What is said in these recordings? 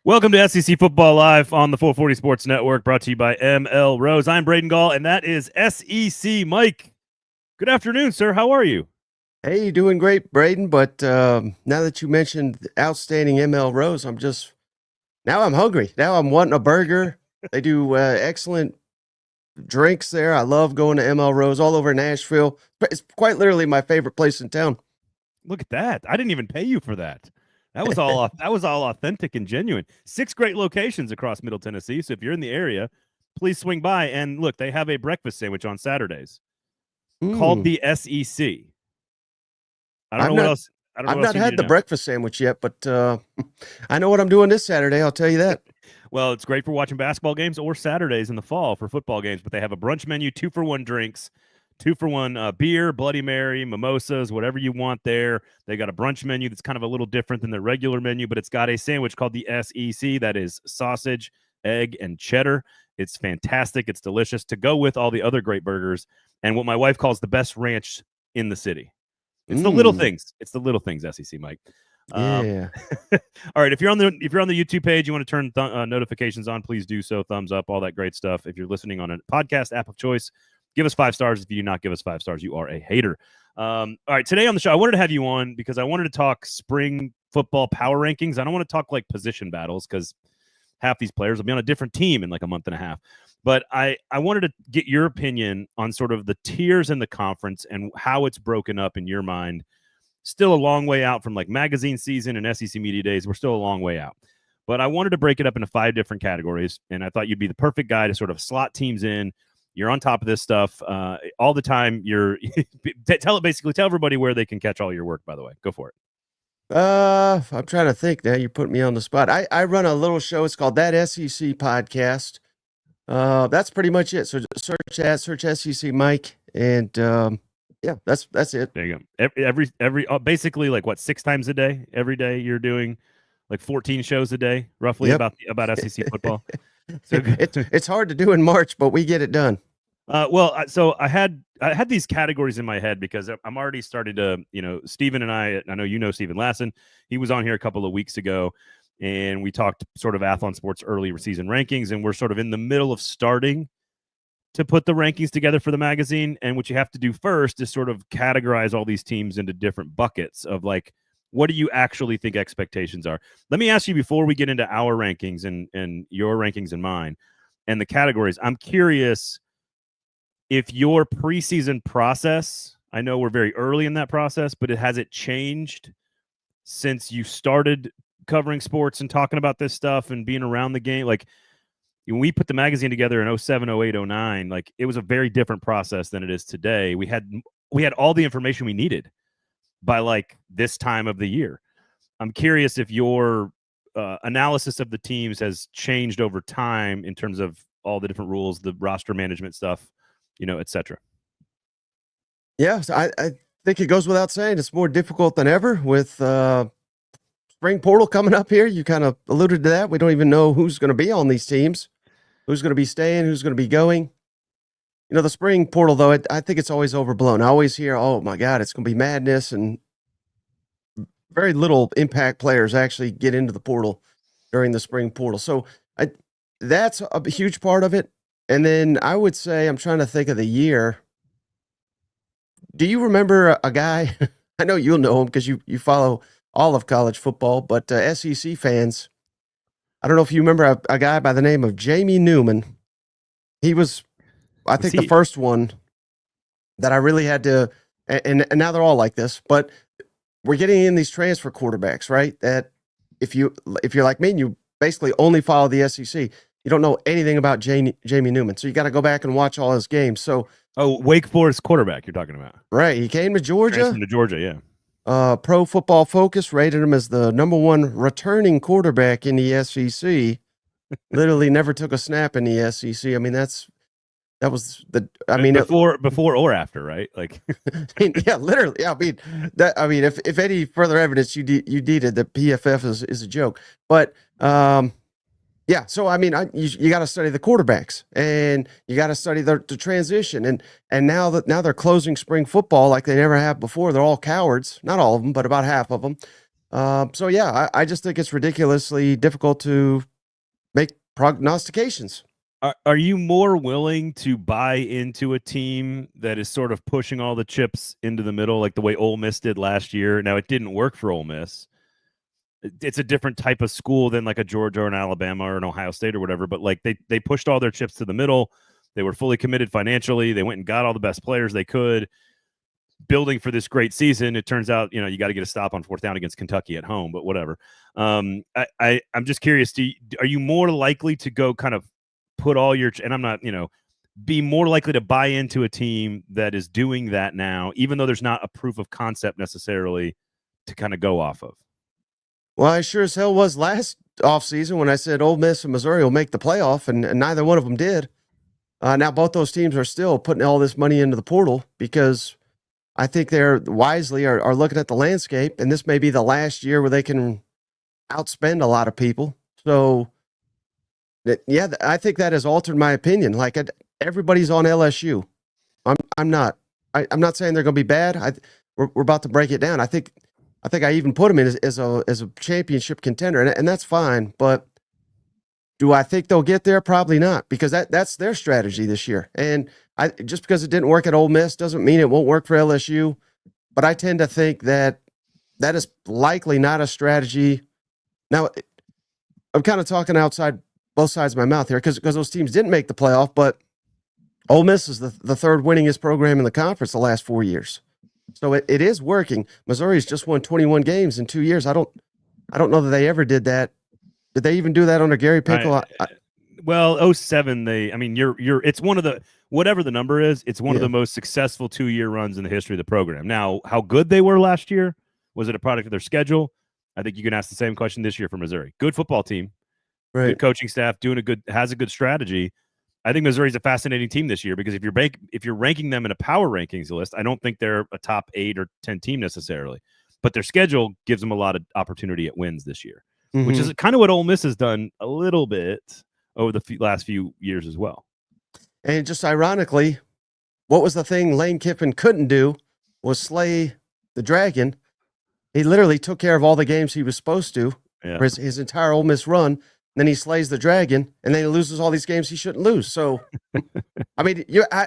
Welcome to SEC Football Live on the 440 Sports Network, brought to you by ML Rose. I'm Braden Gall, and that is SEC Mike. Good afternoon, sir. How are you? Hey, you doing great, Braden. But now that you mentioned outstanding ML Rose, now I'm hungry. Now I'm wanting a burger. They do excellent drinks there. I love going to ML Rose all over Nashville. It's quite literally my favorite place in town. Look at that. I didn't even pay you for that. That was all authentic and genuine. 6 great locations across Middle Tennessee. So if you're in the area, please swing by. And look, they have a breakfast sandwich on Saturdays called the SEC. I don't I've know what not else. I don't know I've what else not you need had to the know. breakfast sandwich yet, but I know what I'm doing this Saturday. I'll tell you that. Well, it's great for watching basketball games or Saturdays in the fall for football games, but they have a brunch menu, 2-for-1 drinks, 2-for-1 beer, Bloody Mary, mimosas, whatever you want there. They got a brunch menu that's kind of a little different than their regular menu, but it's got a sandwich called the SEC that is sausage, egg, and cheddar. It's fantastic. It's delicious to go with all the other great burgers and what my wife calls the best ranch in the city. It's the little things. It's the little things, SEC Mike. Yeah. All right, if you're on the YouTube page, you want to turn notifications on, please do so. Thumbs up, all that great stuff. If you're listening on a podcast app of choice, give us 5 stars. If you do not give us 5 stars, you are a hater. All right, today on the show, I wanted to have you on because I wanted to talk spring football power rankings. I don't want to talk like position battles because half these players will be on a different team in like a month and a half. But I wanted to get your opinion on sort of the tiers in the conference and how it's broken up in your mind. Still a long way out from like magazine season and SEC media days. We're still a long way out. But I wanted to break it up into 5 different categories, and I thought you'd be the perfect guy to sort of slot teams in. You're on top of this stuff all the time. You're tell everybody where they can catch all your work, by the way. Go for it. I'm trying to think now. You put me on the spot. I run a little show. It's called That SEC Podcast. That's pretty much it. So search SEC Mike, and yeah, that's it. There you go. Every basically like what 6 times a day, every day you're doing like 14 shows a day, roughly Yep. about SEC football. So It's hard to do in March, but we get it done. So I had these categories in my head because I'm already starting to, Steven and I know you know Steven Lassen. He was on here a couple of weeks ago, and we talked sort of Athlon Sports early season rankings, and we're sort of in the middle of starting to put the rankings together for the magazine. And what you have to do first is sort of categorize all these teams into different buckets of like, what do you actually think expectations are? Let me ask you before we get into our rankings and your rankings and mine and the categories. I'm curious if your preseason process, I know we're very early in that process, but has it changed since you started covering sports and talking about this stuff and being around the game? Like, when we put the magazine together in 07, 08, 09, like it was a very different process than it is today. We had all the information we needed by like this time of the year. I'm curious if your analysis of the teams has changed over time in terms of all the different rules, the roster management stuff, et cetera. Yeah, so I think it goes without saying it's more difficult than ever with spring portal coming up here. You kind of alluded to that. We don't even know who's going to be on these teams, who's going to be staying, who's going to be going. The spring portal, though, I think it's always overblown. I always hear, oh, my God, it's going to be madness, and very little impact players actually get into the portal during the spring portal. So that's a huge part of it. And then I would say, I'm trying to think of the year. Do you remember a guy? I know you'll know him because you follow all of college football, but SEC fans, I don't know if you remember a guy by the name of Jamie Newman. He was, I think, the first one that I really had to, and now they're all like this, but we're getting in these transfer quarterbacks, right? That if you're like me and you basically only follow the SEC, you don't know anything about Jamie Newman. So you got to go back and watch all his games. So, Wake Forest quarterback you're talking about. Right. He came to Georgia. Transferred to Georgia, yeah. Pro Football Focus rated him as the number 1 returning quarterback in the SEC. Literally never took a snap in the SEC. I mean, that was the. I mean, before or after, right? Like, yeah, literally. Yeah, I mean, if any further evidence you needed, the PFF is a joke. But yeah, so I mean, you got to study the quarterbacks, and you got to study the transition, and now they're closing spring football like they never have before. They're all cowards, not all of them, but about half of them. So yeah, I just think it's ridiculously difficult to make prognostications. Are you more willing to buy into a team that is sort of pushing all the chips into the middle, like the way Ole Miss did last year? Now, it didn't work for Ole Miss. It's a different type of school than like a Georgia or an Alabama or an Ohio State or whatever, but like they pushed all their chips to the middle. They were fully committed financially. They went and got all the best players they could, building for this great season. It turns out, you got to get a stop on fourth down against Kentucky at home, but whatever. I'm just curious. Are you more likely to go kind of put all your, and I'm not, be more likely to buy into a team that is doing that now, even though there's not a proof of concept necessarily to kind of go off of? Well, I sure as hell was last offseason when I said Ole Miss and Missouri will make the playoff, and neither one of them did. Now both those teams are still putting all this money into the portal because I think they're wisely are looking at the landscape, and this may be the last year where they can outspend a lot of people. So, yeah, I think that has altered my opinion. Like everybody's on LSU. I'm not. I'm not saying they're going to be bad. We're about to break it down. I think I even put them in as a championship contender, and that's fine. But do I think they'll get there? Probably not, because that's their strategy this year. And just because it didn't work at Ole Miss doesn't mean it won't work for LSU. But I tend to think that is likely not a strategy. Now, I'm kind of talking outside both sides of my mouth here because those teams didn't make the playoff, but Ole Miss is the third winningest program in the conference the last 4 years. So it is working. Missouri's just won 21 games in 2 years. I don't know that they ever did that. Did they even do that under Gary Pinkel? Well, 07, it's one of the, whatever the number is, it's one of the most successful 2-year runs in the history of the program. Now, how good they were last year, was it a product of their schedule? I think you can ask the same question this year for Missouri. Good football team, right? Good coaching staff, has a good strategy. I think Missouri's a fascinating team this year because if you're ranking them in a power rankings list, I don't think they're a top 8 or 10 team necessarily, but their schedule gives them a lot of opportunity at wins this year, which is kind of what Ole Miss has done a little bit over the last few years as well. And just ironically, what was the thing Lane Kiffin couldn't do was slay the dragon. He literally took care of all the games he was supposed to for his entire Ole Miss run. Then he slays the dragon, and then he loses all these games he shouldn't lose. So, I mean,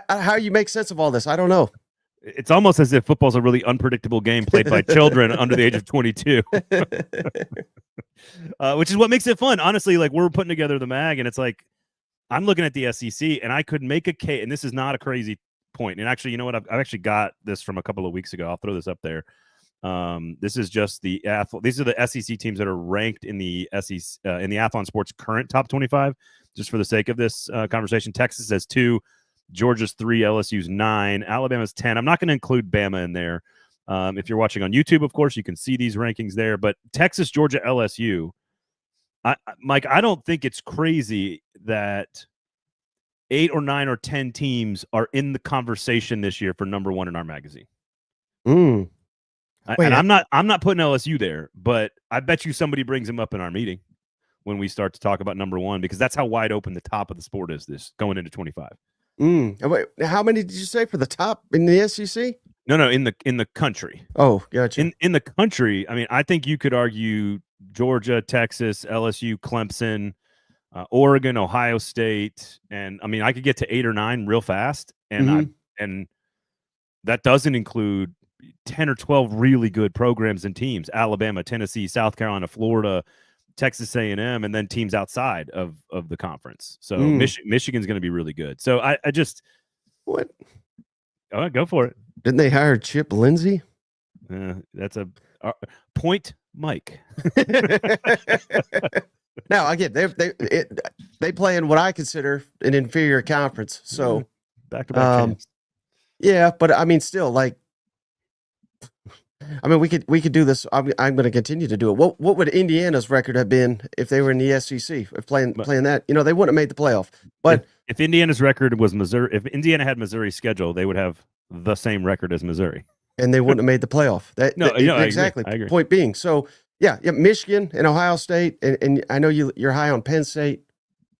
how you make sense of all this? I don't know. It's almost as if football's a really unpredictable game played by children under the age of 22, which is what makes it fun. Honestly, like we're putting together the mag, and it's like I'm looking at the SEC, and I could make a case, and this is not a crazy point. And actually, you know what? I've actually got this from a couple of weeks ago. I'll throw this up there. This is just these are the SEC teams that are ranked in the SEC in the Athlon Sports current top 25. Just for the sake of this conversation, Texas has 2, Georgia's 3, LSU's 9, Alabama's 10. I'm not going to include Bama in there. If you're watching on YouTube, of course, you can see these rankings there. But Texas, Georgia, LSU. Mike, I don't think it's crazy that 8 or 9 or 10 teams are in the conversation this year for number 1 in our magazine. And I'm not putting LSU there, but I bet you somebody brings him up in our meeting when we start to talk about number 1, because that's how wide open the top of the sport is this going into 25. Wait, how many did you say for the top in the SEC? No, in the country. Oh, gotcha. In the country, I mean, I think you could argue Georgia, Texas, LSU, Clemson, Oregon, Ohio State, and I mean, I could get to 8 or 9 real fast, and and that doesn't include 10 or 12 really good programs and teams: Alabama, Tennessee, South Carolina, Florida, Texas A&M, and then teams outside of the conference. So Michigan's going to be really good. So I just what? Oh, go for it. Didn't they hire Chip Lindsey? That's a point, Mike. Now again, they play in what I consider an inferior conference. So back-to-back champs. Yeah, but I mean, still, like, I mean, we could do this. I'm going to continue to do it. What would Indiana's record have been if they were in the SEC? If playing that, they wouldn't have made the playoff. But if Indiana's record was Missouri, if Indiana had Missouri's schedule, they would have the same record as Missouri, and they wouldn't have made the playoff. Exactly. I agree. Point being, so yeah, Michigan and Ohio State, and I know you're high on Penn State.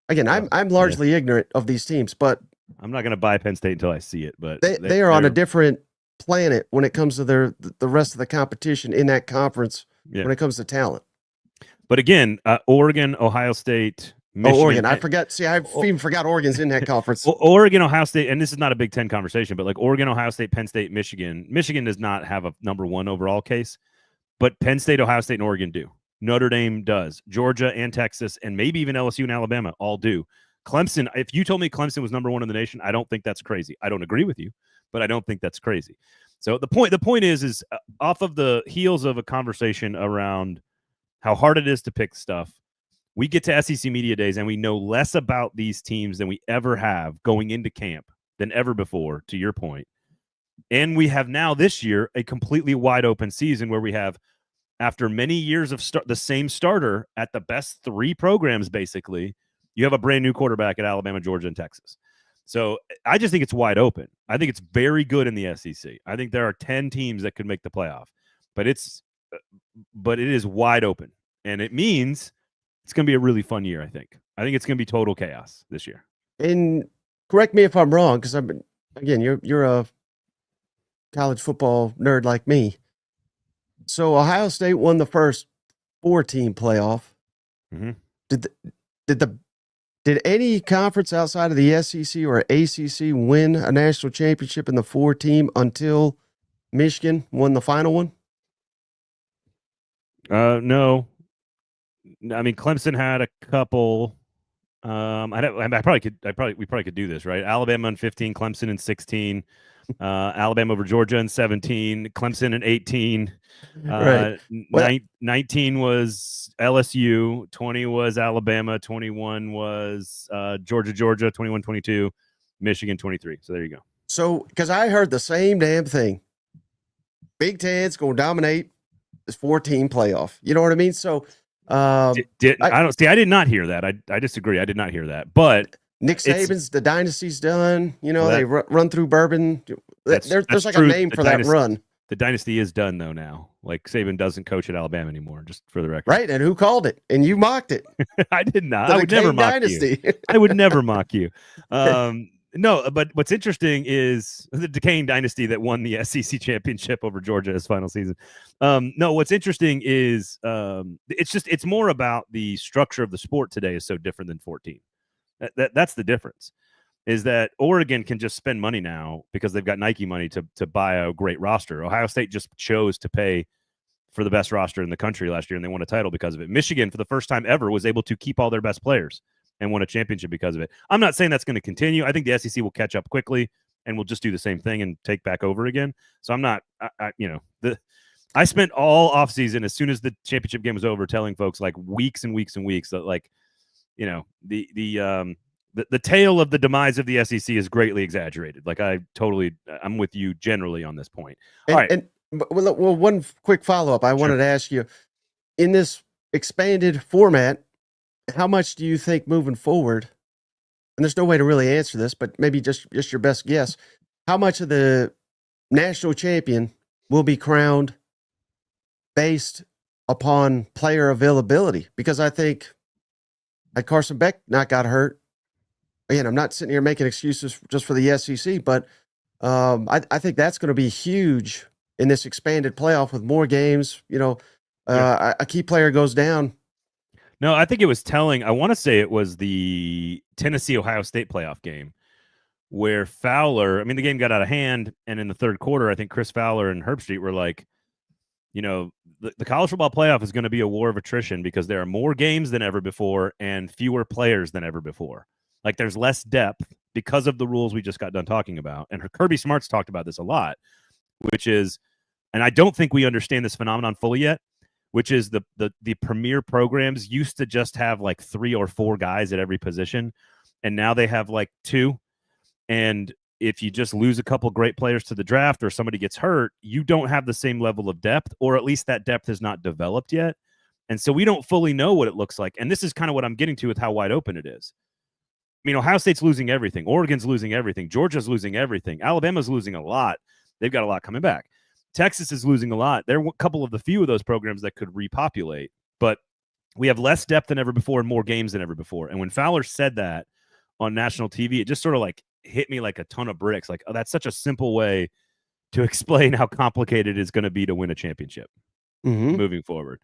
Again, I'm largely ignorant of these teams, but I'm not going to buy Penn State until I see it. But they are on a different planet when it comes to the rest of the competition in that conference when it comes to talent. But again, Oregon, Ohio State, Michigan. Oh, Oregon. I forgot. See, I even forgot Oregon's in that conference. Oregon, Ohio State, and this is not a Big Ten conversation, but like Oregon, Ohio State, Penn State, Michigan. Michigan does not have a number one overall case, but Penn State, Ohio State, and Oregon do. Notre Dame does. Georgia and Texas, and maybe even LSU and Alabama all do. Clemson, if you told me Clemson was number one in the nation, I don't think that's crazy. I don't agree with you, but I don't think that's crazy. So the point is off of the heels of a conversation around how hard it is to pick stuff, we get to SEC Media Days and we know less about these teams than we ever have going into camp than ever before, to your point. And we have now this year a completely wide open season where we have, after many years of the same starter at the best three programs, basically, you have a brand new quarterback at Alabama, Georgia, and Texas. So I just think it's wide open. I think it's very good in the SEC. I think there are 10 teams that could make the playoff, but it is wide open. And it means it's going to be a really fun year, I think. I think it's going to be total chaos this year. And correct me if I'm wrong, because you're a college football nerd like me. So Ohio State won the first 4-team playoff. Mm-hmm. Did any conference outside of the SEC or ACC win a national championship in the 4-team until Michigan won the final one? No. I mean, Clemson had a couple. We probably could do this, right? Alabama in 15, Clemson in 16, Alabama over Georgia in 17, Clemson in 18. Right. 19 was LSU, 20 was Alabama, 21 was Georgia, 21, 22, Michigan 23. So there you go. So, because I heard the same damn thing. Big Ten's going to dominate this 4-team playoff. You know what I mean? So, I did not hear that. I disagree. I did not hear that. But Nick Saban's the dynasty's done. You know, they run through Bourbon. There's like true. A name for that run. The dynasty is done though now. Like Saban doesn't coach at Alabama anymore, just for the record. Right, and who called it? And you mocked it. I did not. I would never mock you. I would never mock you. No, but what's interesting is the decaying dynasty that won the SEC championship over Georgia as final season. No, what's interesting is it's more about the structure of the sport today is so different than 14. That's the difference. Is that Oregon can just spend money now because they've got Nike money to buy a great roster. Ohio State just chose to pay for the best roster in the country last year, and they won a title because of it. Michigan, for the first time ever, was able to keep all their best players and won a championship because of it. I'm not saying that's going to continue. I think the SEC will catch up quickly and we'll just do the same thing and take back over again. So I'm not, I spent all offseason, as soon as the championship game was over, telling folks like weeks and weeks and weeks that the tale of the demise of the SEC is greatly exaggerated. Like I'm with you generally on this point. All right. And one quick follow-up. I wanted to ask you, in this expanded format, how much do you think moving forward, and there's no way to really answer this, but maybe just your best guess, how much of the national champion will be crowned based upon player availability? Because I think had Carson Beck not got hurt, again, I'm not sitting here making excuses just for the SEC, but I think that's going to be huge in this expanded playoff with more games. A key player goes down. No, I think it was telling. I want to say it was the Tennessee-Ohio State playoff game where Fowler, the game got out of hand, and in the third quarter, I think Chris Fowler and Herbstreit were like, the college football playoff is going to be a war of attrition because there are more games than ever before and fewer players than ever before. Like there's less depth because of the rules we just got done talking about. And Kirby Smart's talked about this a lot, which is, and I don't think we understand this phenomenon fully yet, which is the premier programs used to just have like 3 or 4 guys at every position. And now they have like 2. And if you just lose a couple great players to the draft or somebody gets hurt, you don't have the same level of depth, or at least that depth is not developed yet. And so we don't fully know what it looks like. And this is kind of what I'm getting to with how wide open it is. Ohio State's losing everything. Oregon's losing everything. Georgia's losing everything. Alabama's losing a lot. They've got a lot coming back. Texas is losing a lot. There are a couple of the few of those programs that could repopulate, but we have less depth than ever before and more games than ever before. And when Fowler said that on national TV, it just sort of like hit me like a ton of bricks. Like, oh, that's such a simple way to explain how complicated it's going to be to win a championship. moving forward.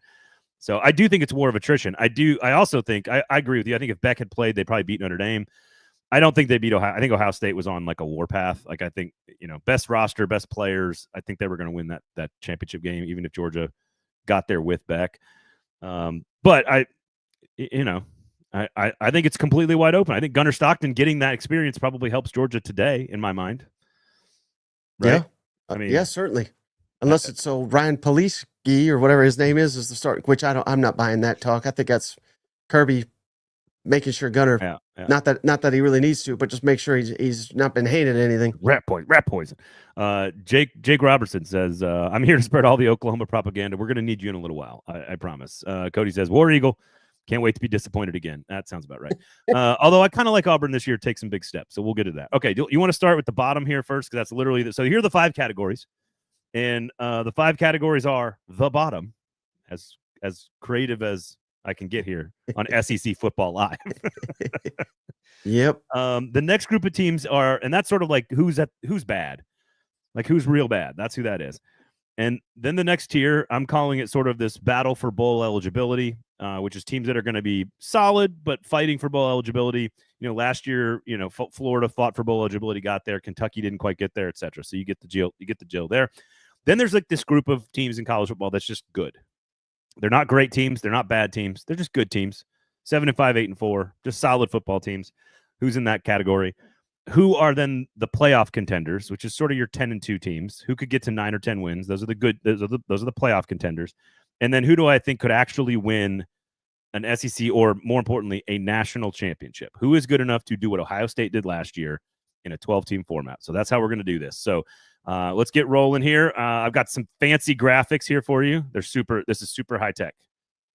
So I do think it's more of attrition. I also think I agree with you. I think if Beck had played, they'd probably beat Notre Dame. I don't think they beat Ohio. I think Ohio State was on like a warpath. Like I think, best roster, best players. I think they were going to win that championship game, even if Georgia got there with Beck. But I think it's completely wide open. I think Gunnar Stockton getting that experience probably helps Georgia today, in my mind. Right? Yeah, yeah, certainly. Unless it's so Ryan Poliski or whatever his name is the start. Which I'm not buying that talk. I think that's Kirby making sure Gunnar. Not that he really needs to, but just make sure he's not been hated anything. Rat poison. Jake Robertson says, I'm here to spread all the Oklahoma propaganda. We're going to need you in a little while. I promise. Cody says, War Eagle. Can't wait to be disappointed again. That sounds about right. Although I kind of like Auburn this year, take some big steps. So we'll get to that. Okay. You want to start with the bottom here first? Because that's literally so here are the 5 categories. And the 5 categories are the bottom, as creative as I can get here on SEC Football Live. Yep. The next group of teams are, and that's sort of like who's bad, like who's real bad. That's who that is. And then the next tier, I'm calling it sort of this battle for bowl eligibility, which is teams that are going to be solid but fighting for bowl eligibility. Last year, Florida fought for bowl eligibility, got there. Kentucky didn't quite get there, etc. So you get the deal there. Then there's like this group of teams in college football that's just good. They're not great teams. They're not bad teams. They're just good teams. 7-5, 8-4, just solid football teams. Who's in that category? Who are then the playoff contenders, which is sort of your 10-2 teams who could get to 9 or 10 wins. Those are the good. Those are the playoff contenders. And then who do I think could actually win an SEC or, more importantly, a national championship? Who is good enough to do what Ohio State did last year in a 12-team format? So that's how we're going to do this. So let's get rolling here. I've got some fancy graphics here for you. This is super high tech.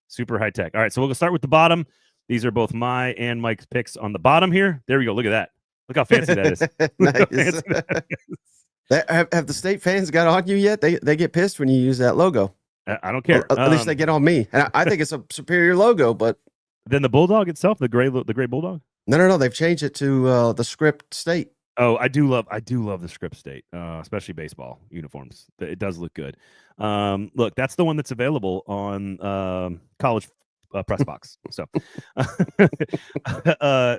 Super high tech. All right, so we'll start with the bottom. These are both my and Mike's picks on the bottom here. There we go. Look at that. Look how fancy that is. Nice. Have the state fans got on you yet? They get pissed when you use that logo. I don't care. At least they get on me. And I think it's a superior logo, but then the bulldog itself, the gray bulldog. No. They've changed it to the script state. Oh, I do love the script state, especially baseball uniforms. It does look good. Look, that's the one that's available on college press box. So,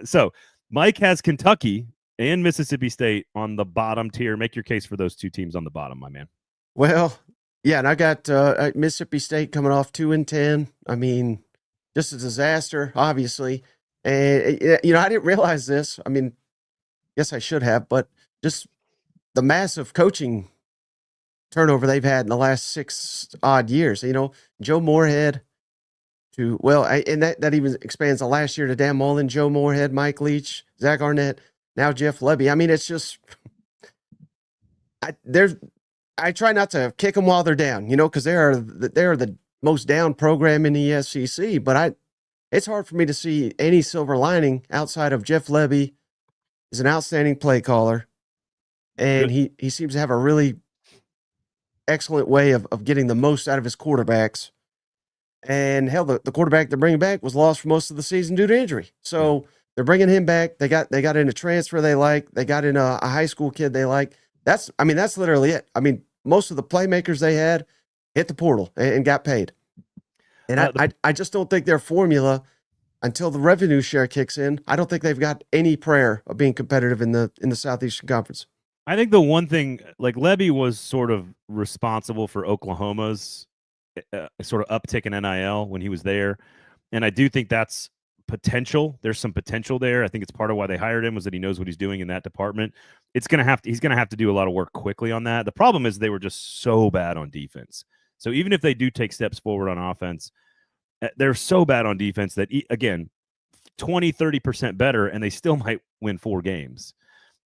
so Mike has Kentucky and Mississippi State on the bottom tier. Make your case for those 2 teams on the bottom, my man. Well, yeah, and I got Mississippi State coming off 2-10. I mean, just a disaster, obviously. And I didn't realize this. I mean, yes, I should have, but just the massive coaching turnover they've had in the last 6 odd years. Joe Moorhead and that even expands the last year to Dan Mullen, Joe Moorhead, Mike Leach, Zach Arnett, now Jeff Lebby. I mean, it's just I try not to kick them while they're down, because they're the most down program in the SEC. But it's hard for me to see any silver lining outside of Jeff Lebby is an outstanding play caller, and he seems to have a really excellent way of getting the most out of his quarterbacks. And hell, the quarterback they're bringing back was lost for most of the season due to injury. So they're bringing him back. They got in a transfer they like. They got in a high school kid they like. That's literally it. I mean, most of the playmakers they had hit the portal and got paid. And I just don't think their formula, until the revenue share kicks in, I don't think they've got any prayer of being competitive in the Southeastern Conference. I think the one thing, like Lebby was sort of responsible for Oklahoma's sort of uptick in NIL when he was there. And I do think that's potential. There's some potential there. I think it's part of why they hired him was that he knows what he's doing in that department. He's going to have to do a lot of work quickly on that. The problem is they were just so bad on defense. So even if they do take steps forward on offense, they're so bad on defense that, again, 20, 30% better, and they still might win 4 games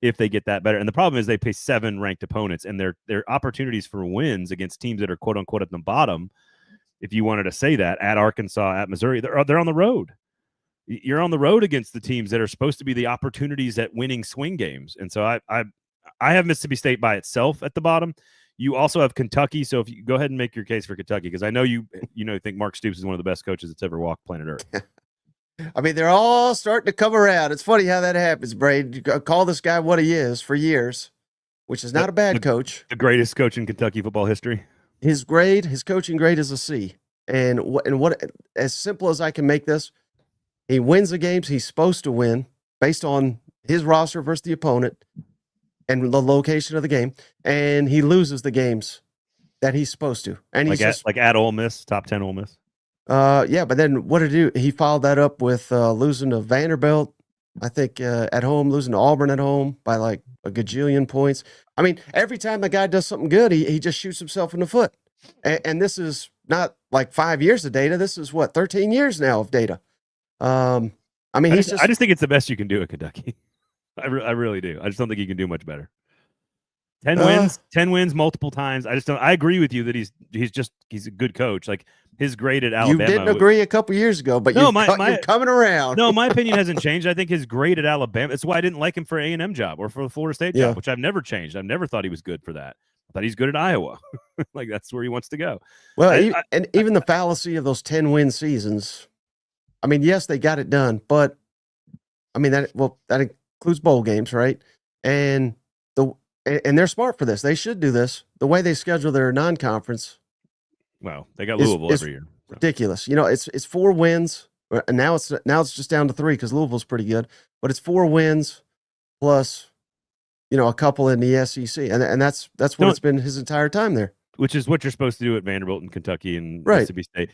if they get that better. And the problem is they play 7 ranked opponents, and their opportunities for wins against teams that are quote unquote at the bottom, if you wanted to say that, at Arkansas, at Missouri, they're on the road. You're on the road against the teams that are supposed to be the opportunities at winning swing games. And so I have Mississippi State by itself at the bottom. You also have Kentucky. So if you go ahead and make your case for Kentucky, because I know you think Mark Stoops is one of the best coaches that's ever walked planet Earth. I mean, they're all starting to come around. It's funny how that happens, Braden. You call this guy what he is for years, which is not a bad coach. The greatest coach in Kentucky football history. his coaching grade is a C. And what, as simple as I can make this, he wins the games he's supposed to win based on his roster versus the opponent and the location of the game, and he loses the games that he's supposed to. And he's like at Ole Miss, top 10 Ole Miss. Yeah, but then what did he do? He followed that up with losing to Vanderbilt, I think, at home, losing to Auburn at home by like a gajillion points. I mean, every time the guy does something good, he just shoots himself in the foot. And this is not like 5 years of data. This is what, 13 years now of data. I mean, I just think it's the best you can do at Kentucky. I really do. I just don't think you can do much better. 10 wins multiple times. I just don't. I agree with you that he's a good coach. Like his grade at Alabama. You didn't agree a couple years ago, but you're coming around. No, my opinion hasn't changed. I think his grade at Alabama. That's why I didn't like him for A&M job or for the Florida State job, which I've never changed. I've never thought he was good for that. I thought he's good at Iowa. Like that's where he wants to go. Well, and even the fallacy of those 10-win seasons. I mean, yes, they got it done, but I mean that includes bowl games, right? And they're smart for this. They should do this. The way they schedule their non-conference. Well, they got Louisville every year. So. Ridiculous. You know, it's 4 wins, and now it's just down to 3 because Louisville's pretty good. But it's 4 wins plus, a couple in the SEC, and that's what it's been his entire time there. Which is what you're supposed to do at Vanderbilt and Kentucky and Mississippi State.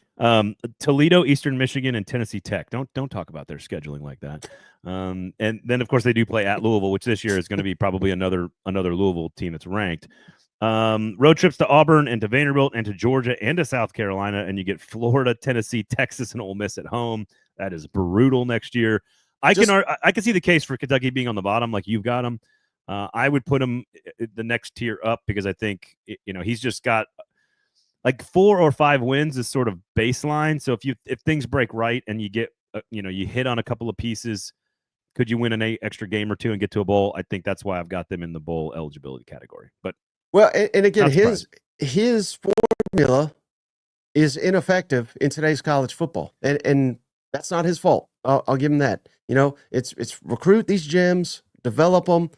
Toledo, Eastern Michigan, and Tennessee Tech. Don't talk about their scheduling like that. And then of course they do play at Louisville, which this year is going to be probably another Louisville team that's ranked. Road trips to Auburn and to Vanderbilt and to Georgia and to South Carolina, and you get Florida, Tennessee, Texas, and Ole Miss at home. That is brutal next year. I can see the case for Kentucky being on the bottom, like you've got them. I would put him the next tier up because I think he's just got like 4 or 5 wins is sort of baseline. So if things break right and you get you hit on a couple of pieces, could you win an extra game or 2 and get to a bowl? I think that's why I've got them in the bowl eligibility category. But well, and again, his formula is ineffective in today's college football, and that's not his fault. I'll give him that. It's recruit these gems, develop them.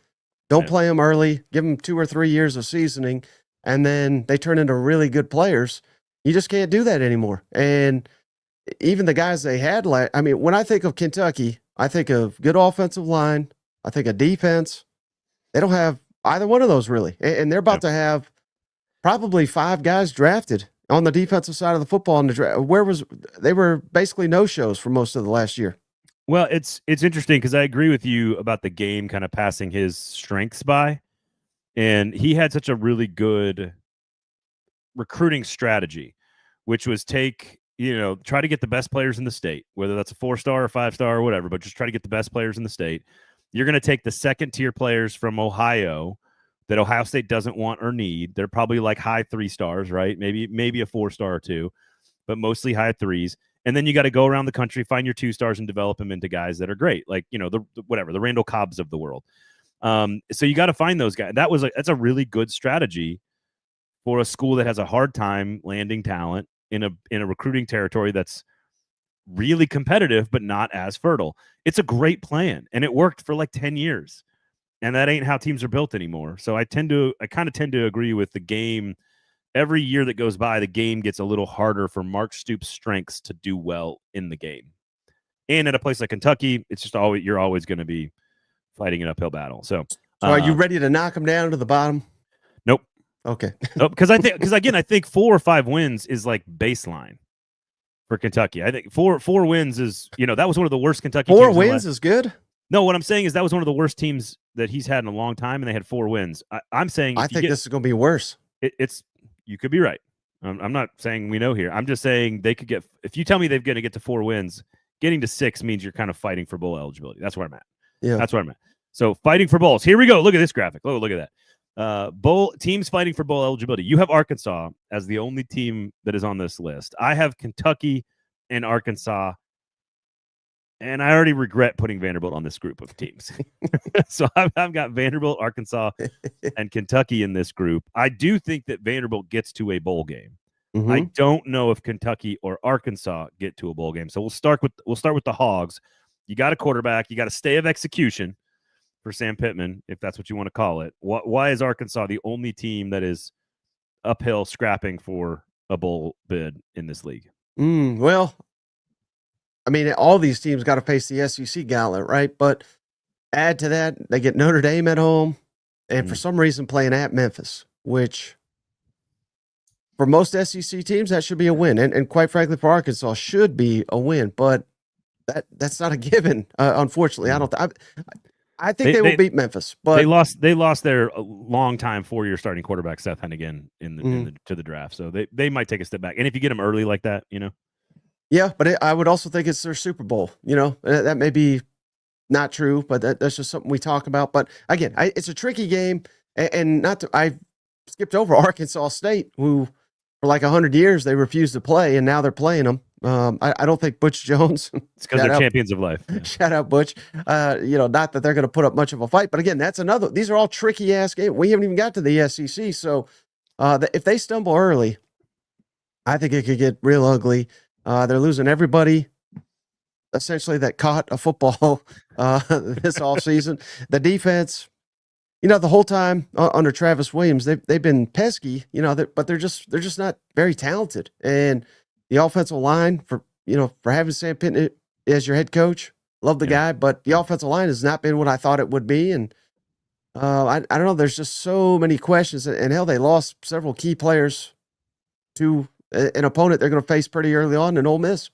Don't play them early. Give them 2 or 3 years of seasoning, and then they turn into really good players. You just can't do that anymore. And even the guys they had, when I think of Kentucky, I think of good offensive line. I think of defense. They don't have either one of those really, and they're about to have probably 5 guys drafted on the defensive side of the football in the draft. They were basically no-shows for most of the last year. Well, it's interesting because I agree with you about the game kind of passing his strengths by, and he had such a really good recruiting strategy, which was try to get the best players in the state, whether that's a 4-star or 5-star or whatever, but just try to get the best players in the state. You're going to take the second-tier players from Ohio that Ohio State doesn't want or need. They're probably like high 3 stars, right? Maybe a 4-star or 2, but mostly high 3s. And then you got to go around the country, find your 2-stars and develop them into guys that are great. Like, the Randall Cobbs of the world. So you got to find those guys. That's a really good strategy for a school that has a hard time landing talent in a recruiting territory that's really competitive, but not as fertile. It's a great plan. And it worked for like 10 years. And that ain't how teams are built anymore. So I kind of tend to agree with the game. Every year that goes by, the game gets a little harder for Mark Stoops' strengths to do well in the game. And at a place like Kentucky, it's just you're always going to be fighting an uphill battle. So are you ready to knock them down to the bottom? Nope. Okay. Nope. Because I think 4 or 5 wins is like baseline for Kentucky. I think four wins is that was one of the worst Kentucky. 4 wins is good. No, what I'm saying is that was one of the worst teams that he's had in a long time, and they had 4 wins. I'm saying I think this is going to be worse. You could be right. I'm not saying we know here. I'm just saying they could get. If you tell me they're going to get to 4 wins, getting to 6 means you're kind of fighting for bowl eligibility. That's where I'm at. Yeah, that's where I'm at. So fighting for bowls. Here we go. Look at this graphic. Look at that. Bowl teams fighting for bowl eligibility. You have Arkansas as the only team that is on this list. I have Kentucky and Arkansas. And I already regret putting Vanderbilt on this group of teams. So I've got Vanderbilt, Arkansas, and Kentucky in this group. I do think that Vanderbilt gets to a bowl game. Mm-hmm. I don't know if Kentucky or Arkansas get to a bowl game. So we'll start with the Hogs. You got a quarterback. You got a stay of execution for Sam Pittman, if that's what you want to call it. Why is Arkansas the only team that is uphill scrapping for a bowl bid in this league. Well, I mean, all these teams got to face the SEC gauntlet, right? But add to that, they get Notre Dame at home, and for some reason playing at Memphis, which for most SEC teams that should be a win, and quite frankly for Arkansas should be a win. But that's not a given, unfortunately. I think they will beat Memphis, but they lost their long-time 4-year starting quarterback Seth Hennigan to the draft, so they might take a step back. And if you get them early like that, yeah. But I would also think it's their Super Bowl. That may be not true, but that's just something we talk about. But again, it's a tricky game, and I skipped over Arkansas State, who for like 100 years they refused to play, and now they're playing them. I don't think Butch Jones. It's because they're champions of life. Yeah. Shout out Butch. Not that they're going to put up much of a fight, but again, that's another. These are all tricky ass games. We haven't even got to the SEC, so if they stumble early, I think it could get real ugly. They're losing everybody, essentially, that caught a football this offseason. The defense, the whole time under Travis Williams, they've been pesky, but they're just not very talented. And the offensive line for having Sam Pittman as your head coach, love the guy, but the offensive line has not been what I thought it would be. And I don't know. There's just so many questions, and hell, they lost several key players to an opponent they're going to face pretty early on in Ole Miss.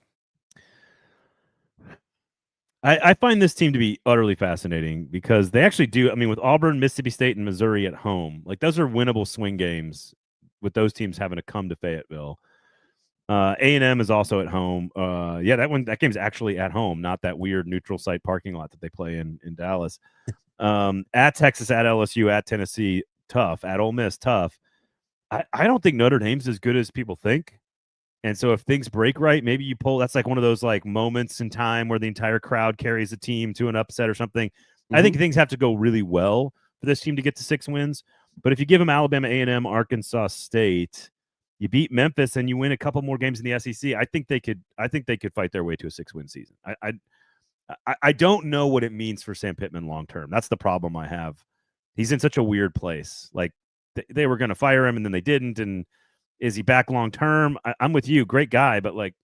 I find this team to be utterly fascinating because they actually do. I mean, with Auburn, Mississippi State, and Missouri at home, like those are winnable swing games with those teams having to come to Fayetteville. A&M is also at home. That game's actually at home, not that weird neutral site parking lot that they play in Dallas. At Texas, at LSU, at Tennessee, tough. At Ole Miss, tough. I don't think Notre Dame's as good as people think. And so if things break right, maybe you pull. That's like one of those like moments in time where the entire crowd carries a team to an upset or something. I think things have to go really well for this team to get to 6 wins. But if you give them Alabama, A&M, Arkansas State, you beat Memphis and you win a couple more games in the SEC, I think they could fight their way to a 6-win season. I don't know what it means for Sam Pittman long term. That's the problem I have. He's in such a weird place. Like they were going to fire him and then they didn't. And is he back long term? I'm with you, great guy, but like,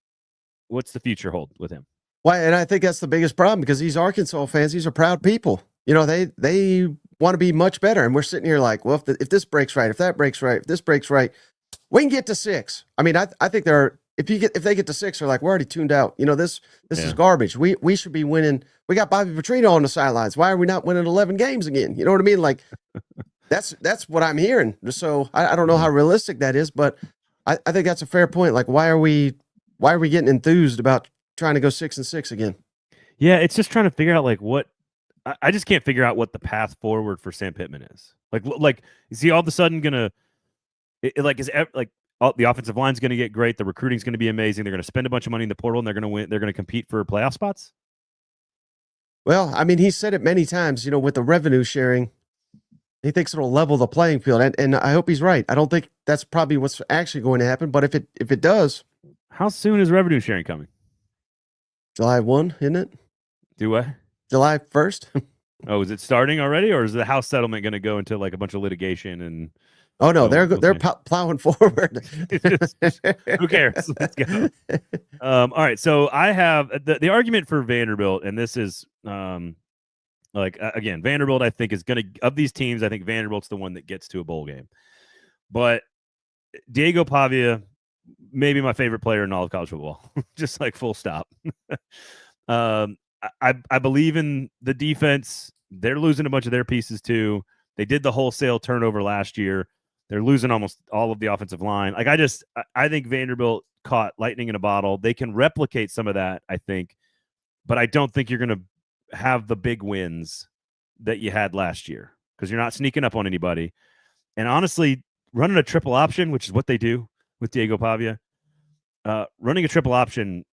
what's the future hold with him? Well, and I think that's the biggest problem because these Arkansas fans, these are proud people. They want to be much better, and we're sitting here like, well, if this breaks right, if that breaks right, if this breaks right, we can get to 6. I mean, I think if they get to 6, they're like, we're already tuned out. This is garbage. We should be winning. We got Bobby Petrino on the sidelines. Why are we not winning 11 games again? You know what I mean? Like, that's what I'm hearing. So I don't know how realistic that is, but I think that's a fair point. Like, why are we getting enthused about trying to go 6-6 again? Yeah, it's just trying to figure out like what. I just can't figure out what the path forward for Sam Pittman is. Like is he all of a sudden gonna? The offensive line's going to get great. The recruiting's going to be amazing. They're going to spend a bunch of money in the portal, and they're going to win. They're going to compete for playoff spots. Well, I mean, he said it many times. With the revenue sharing, he thinks it'll level the playing field, and I hope he's right. I don't think that's probably what's actually going to happen. But if it does, how soon is revenue sharing coming? July 1, isn't it? Do I? July 1st. Oh, is it starting already, or is the House settlement going to go into like a bunch of litigation and? Oh no, they're plowing forward. Who cares? Let's go. All right, so I have the argument for Vanderbilt, and this is again, Vanderbilt. I think is going to of these teams. I think Vanderbilt's the one that gets to a bowl game. But Diego Pavia, maybe my favorite player in all of college football, just like full stop. I believe in the defense. They're losing a bunch of their pieces too. They did the wholesale turnover last year. They're losing almost all of the offensive line. Like I think Vanderbilt caught lightning in a bottle. They can replicate some of that, I think, but I don't think you're going to have the big wins that you had last year because you're not sneaking up on anybody. And honestly, running a triple option, which is what they do with Diego Pavia, running a triple option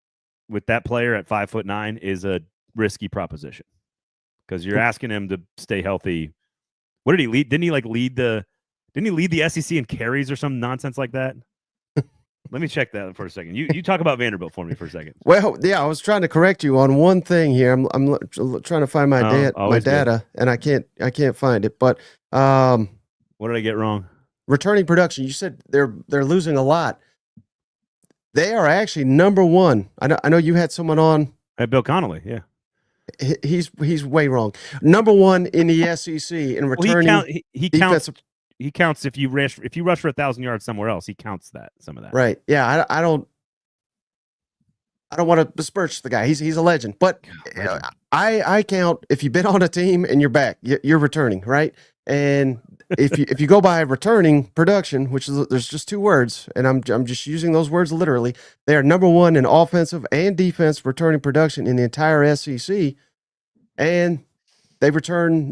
with that player at 5'9" is a risky proposition because you're asking him to stay healthy. What did he lead? Didn't he lead the SEC in carries or some nonsense like that? Let me check that for a second. You talk about Vanderbilt for me for a second. Well, yeah, I was trying to correct you on one thing here. I'm trying to find my data, and I can't find it. But what did I get wrong? returning production. You said they're losing a lot. They are actually number one. I know you had someone on. Bill Connolly, yeah. He's way wrong. Number one in the SEC in returning. Well, he counts. He counts if you rush for 1,000 yards somewhere else. He counts some of that. Right. Yeah. I don't want to besmirch the guy. He's a legend. But I count if you've been on a team and you're back, you're returning, right? And if you go by returning production, which is there's just two words, and I'm just using those words literally, they are number one in offensive and defense returning production in the entire SEC, and they return.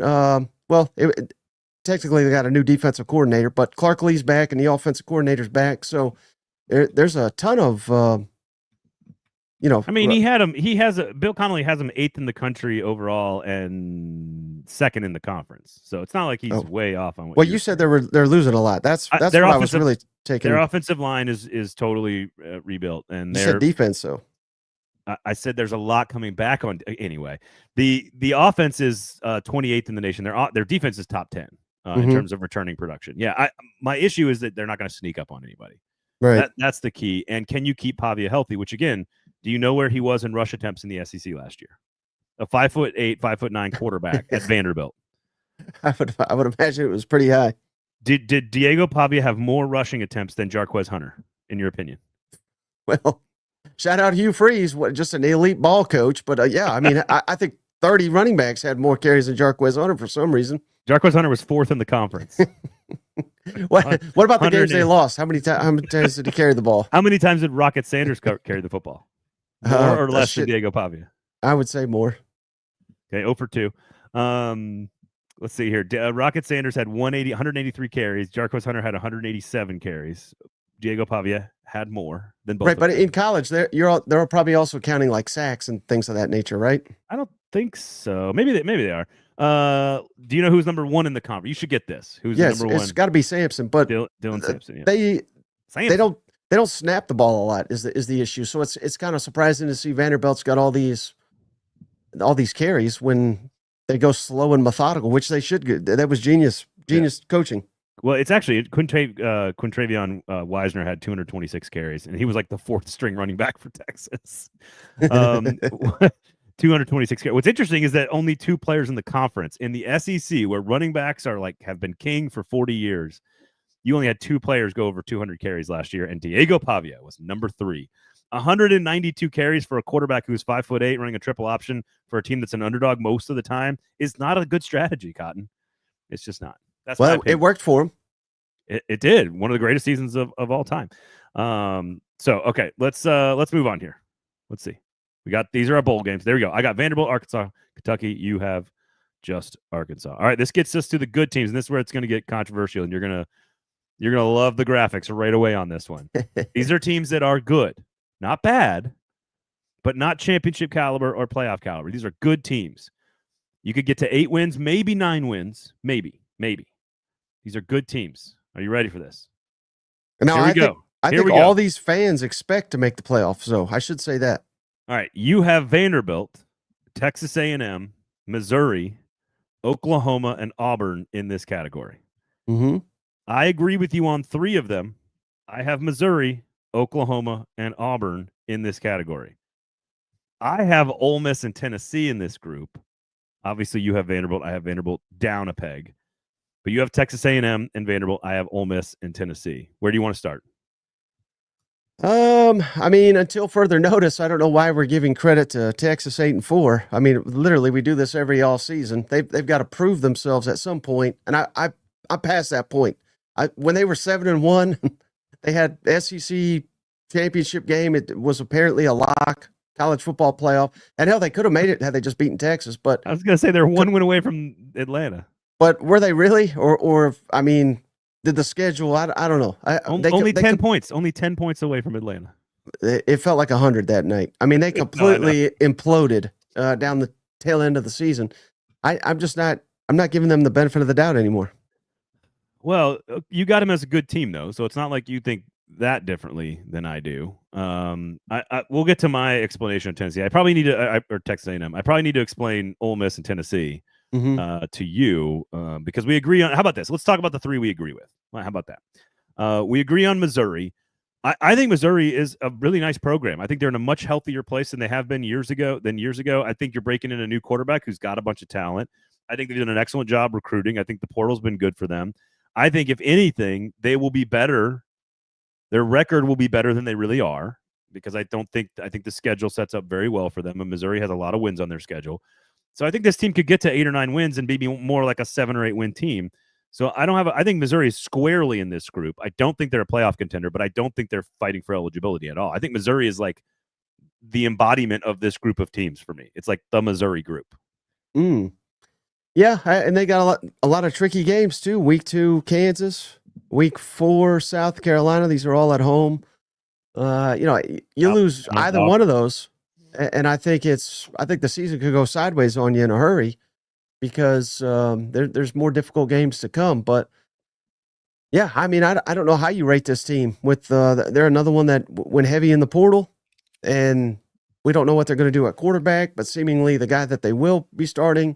Technically they got a new defensive coordinator, but Clark Lee's back and the offensive coordinator's back, so there's a ton of. I mean, Bill Connolly has him 8th in the country overall and 2nd in the conference. So it's not like he's way off on what. Well, you said they're losing a lot. That's what I was really taking. Their offensive line is totally rebuilt, and their defense. So I said there's a lot coming back on. Anyway, the offense is 28th in the nation. Their defense is top 10 in terms of returning production. Yeah, my issue is that they're not going to sneak up on anybody. Right. That's the key. And can you keep Pavia healthy? Which again. Do you know where he was in rush attempts in the SEC last year? A 5'8", 5'9" quarterback at Vanderbilt. I would imagine it was pretty high. Did Diego Pavia have more rushing attempts than Jarquez Hunter, in your opinion? Well, shout out Hugh Freeze, just an elite ball coach. But yeah, I mean, I think 30 running backs had more carries than Jarquez Hunter for some reason. Jarquez Hunter was 4th in the conference. What about the games they lost? How many times did he carry the ball? How many times did Rocket Sanders carry the football? More or less than Diego Pavia? I would say more. Okay, 0 for 2. Let's see here. Rocket Sanders had 183 carries. Jarquez Hunter had 187 carries. Diego Pavia had more than both. Right, but in college, they're probably also counting like sacks and things of that nature, right? I don't think so. Maybe they are. Do you know who's number one in the conference? You should get this. Who's number one? It's got to be Sampson, but Dylan Sampson. Yeah. They don't snap the ball a lot is the issue. So it's kind of surprising to see Vanderbilt's got all these carries when they go slow and methodical, which they should get. That was genius coaching. Well, it's actually Quintravion Wisner had 226 carries, and he was like the 4th string running back for Texas. 226 carries. What's interesting is that only 2 players in the conference in the SEC, where running backs have been king for 40 years. You only had 2 players go over 200 carries last year, and Diego Pavia was number 3. 192 carries for a quarterback who's 5'8", running a triple option for a team that's an underdog most of the time is not a good strategy, Cotton. It's just not. That's it worked for him. It did. One of the greatest seasons of all time. So okay, let's move on here. Let's see. These are our bowl games. There we go. I got Vanderbilt, Arkansas, Kentucky. You have just Arkansas. All right, this gets us to the good teams, and this is where it's going to get controversial, and you're gonna love the graphics right away on this one. These are teams that are good, not bad, but not championship caliber or playoff caliber. These are good teams. You could get to 8 wins, maybe 9 wins, maybe. These are good teams. Are you ready for this? Now, I think all these fans expect to make the playoffs, so I should say that. All right, you have Vanderbilt, Texas A&M, Missouri, Oklahoma, and Auburn in this category. Mm-hmm. I agree with you on 3 of them. I have Missouri, Oklahoma, and Auburn in this category. I have Ole Miss and Tennessee in this group. Obviously, you have Vanderbilt. I have Vanderbilt down a peg. But you have Texas A&M and Vanderbilt. I have Ole Miss and Tennessee. Where do you want to start? I mean, until further notice, I don't know why we're giving credit to Texas 8-4. I mean, literally, we do this every all season. They've got to prove themselves at some point, and I passed that point. When they were 7-1, they had SEC championship game. It was apparently a lock. College football playoff, and hell, they could have made it had they just beaten Texas. But I was going to say they're 1 win away from Atlanta. But were they really, or I mean, did the schedule? I don't know. Only 10 points. Only 10 points away from Atlanta. It felt like 100 that night. I mean, they completely imploded down the tail end of the season. I'm not giving them the benefit of the doubt anymore. Well, you got him as a good team though, so it's not like you think that differently than I do. We'll get to my explanation of Tennessee. I probably need to, or Texas A&M. I probably need to explain Ole Miss and Tennessee. to you because we agree on. How about this? Let's talk about the three we agree with. Well, how about that? We agree on Missouri. I think Missouri is a really nice program. I think they're in a much healthier place than they have been years ago. I think you're breaking in a new quarterback who's got a bunch of talent. I think they've done an excellent job recruiting. I think the portal's been good for them. I think if anything, they will be better. Their record will be better than they really are because I think the schedule sets up very well for them. And Missouri has a lot of wins on their schedule. So I think this team could get to 8 or 9 wins and be more like a 7 or 8 win team. So I think Missouri is squarely in this group. I don't think they're a playoff contender, but I don't think they're fighting for eligibility at all. I think Missouri is like the embodiment of this group of teams for me. It's like the Missouri group. Yeah, and they got a lot of tricky games too. Week 2, Kansas. Week 4, South Carolina. These are all at home. You lose either one of those, and I think the season could go sideways on you in a hurry because there's more difficult games to come. But yeah, I mean, I don't know how you rate this team. With they're another one that went heavy in the portal, and we don't know what they're going to do at quarterback. But seemingly, the guy that they will be starting.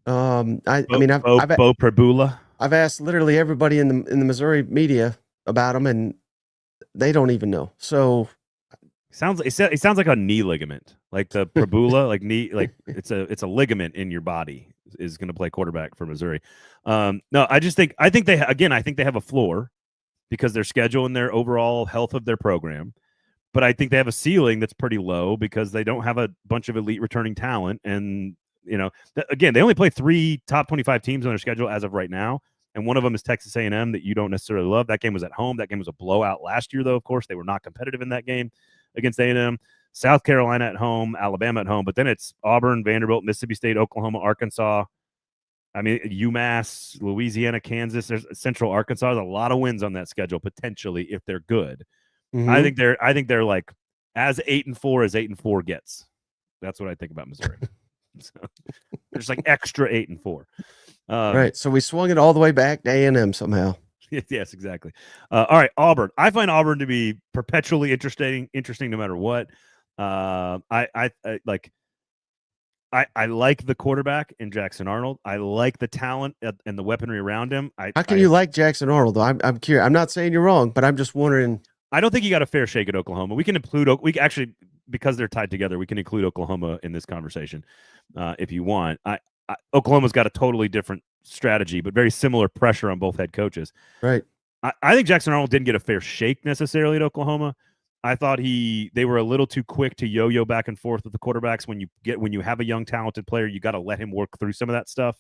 Bo Prabula. I've asked literally everybody in the Missouri media about him, and they don't even know. So it sounds like a knee ligament, like the Prabula, like knee, like it's a ligament in your body is going to play quarterback for Missouri. No, I think they have a floor because their schedule and their overall health of their program. But I think they have a ceiling that's pretty low because they don't have a bunch of elite returning talent. And again, they only play 3 top 25 teams on their schedule as of right now. And one of them is Texas A&M that you don't necessarily love. That game was at home. That game was a blowout last year, though. Of course, they were not competitive in that game against A&M. South Carolina at home, Alabama at home. But then it's Auburn, Vanderbilt, Mississippi State, Oklahoma, Arkansas. I mean, UMass, Louisiana, Kansas. There's Central Arkansas. There's a lot of wins on that schedule potentially if they're good. I think they're like as 8-4 as 8-4 gets. That's what I think about Missouri. So there's like extra 8-4. Right. So we swung it all the way back to A&M somehow. Yes, exactly. All right, Auburn. I find Auburn to be perpetually interesting no matter what. I like the quarterback in Jackson Arnold. I like the talent and the weaponry around him. How can you like Jackson Arnold, though? I'm curious. I'm not saying you're wrong, but I'm just wondering. I don't think he got a fair shake at Oklahoma. We can include because they're tied together, we can include Oklahoma in this conversation if you want. Oklahoma's got a totally different strategy, but very similar pressure on both head coaches. Right. I think Jackson Arnold didn't get a fair shake necessarily at Oklahoma. I thought they were a little too quick to yo-yo back and forth with the quarterbacks. When you have a young talented player, you got to let him work through some of that stuff.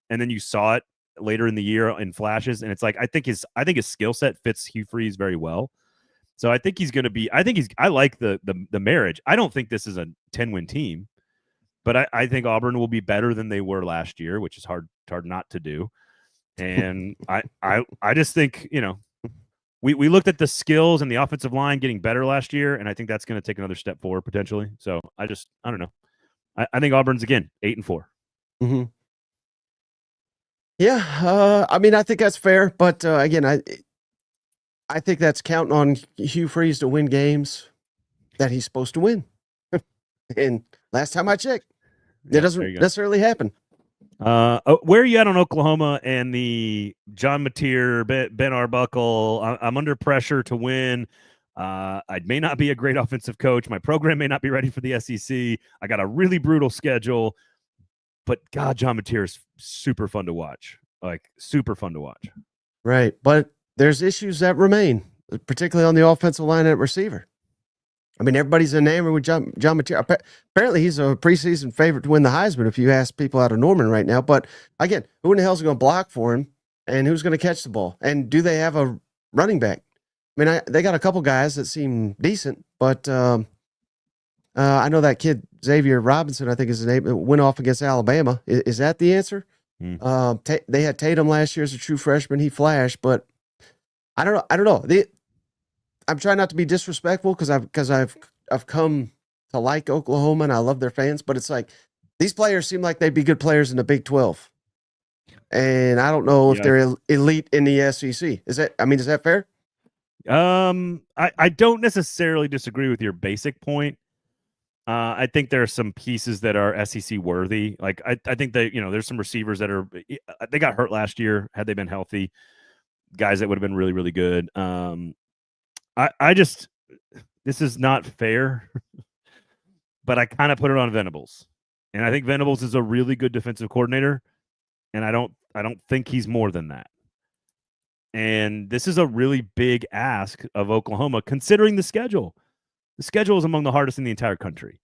And then you saw it later in the year in flashes. And it's like I think his skill set fits Hugh Freeze very well. So I think he's going to be. I like the marriage. I don't think this is a 10-win team, but I think Auburn will be better than they were last year, which is hard not to do. And I just think we looked at the skills and the offensive line getting better last year, and I think that's going to take another step forward potentially. So I don't know. I think Auburn's again 8-4. Mm-hmm. Yeah, I mean I think that's fair, but again I think that's counting on Hugh Freeze to win games that he's supposed to win. And last time I checked, that doesn't necessarily happen. Where are you at on Oklahoma and the John Mateer, Ben Arbuckle? I'm under pressure to win. I may not be a great offensive coach. My program may not be ready for the SEC. I got a really brutal schedule. But, God, John Mateer is super fun to watch. Like, super fun to watch. Right, but there's issues that remain, particularly on the offensive line at receiver. I mean, everybody's enamored with John Mateer. Apparently, he's a preseason favorite to win the Heisman if you ask people out of Norman right now. But, again, who in the hell is going to block for him, and who's going to catch the ball? And do they have a running back? I mean, they got a couple guys that seem decent, but I know that kid, Xavier Robinson, I think is his name, went off against Alabama. Is that the answer? They had Tatum last year as a true freshman. He flashed, but I don't know. I'm trying not to be disrespectful because I've come to like Oklahoma and I love their fans, but it's like these players seem like they'd be good players in the Big 12, and I don't know if they're elite in the SEC. Is that fair? I don't necessarily disagree with your basic point. I think there are some pieces that are SEC worthy. Like I think that there's some receivers that are they got hurt last year. Had they been healthy, guys that would have been really really good. I just this is not fair, but I kind of put it on Venables, and I think Venables is a really good defensive coordinator, and I don't think he's more than that. And this is a really big ask of Oklahoma, considering the schedule. The schedule is among the hardest in the entire country.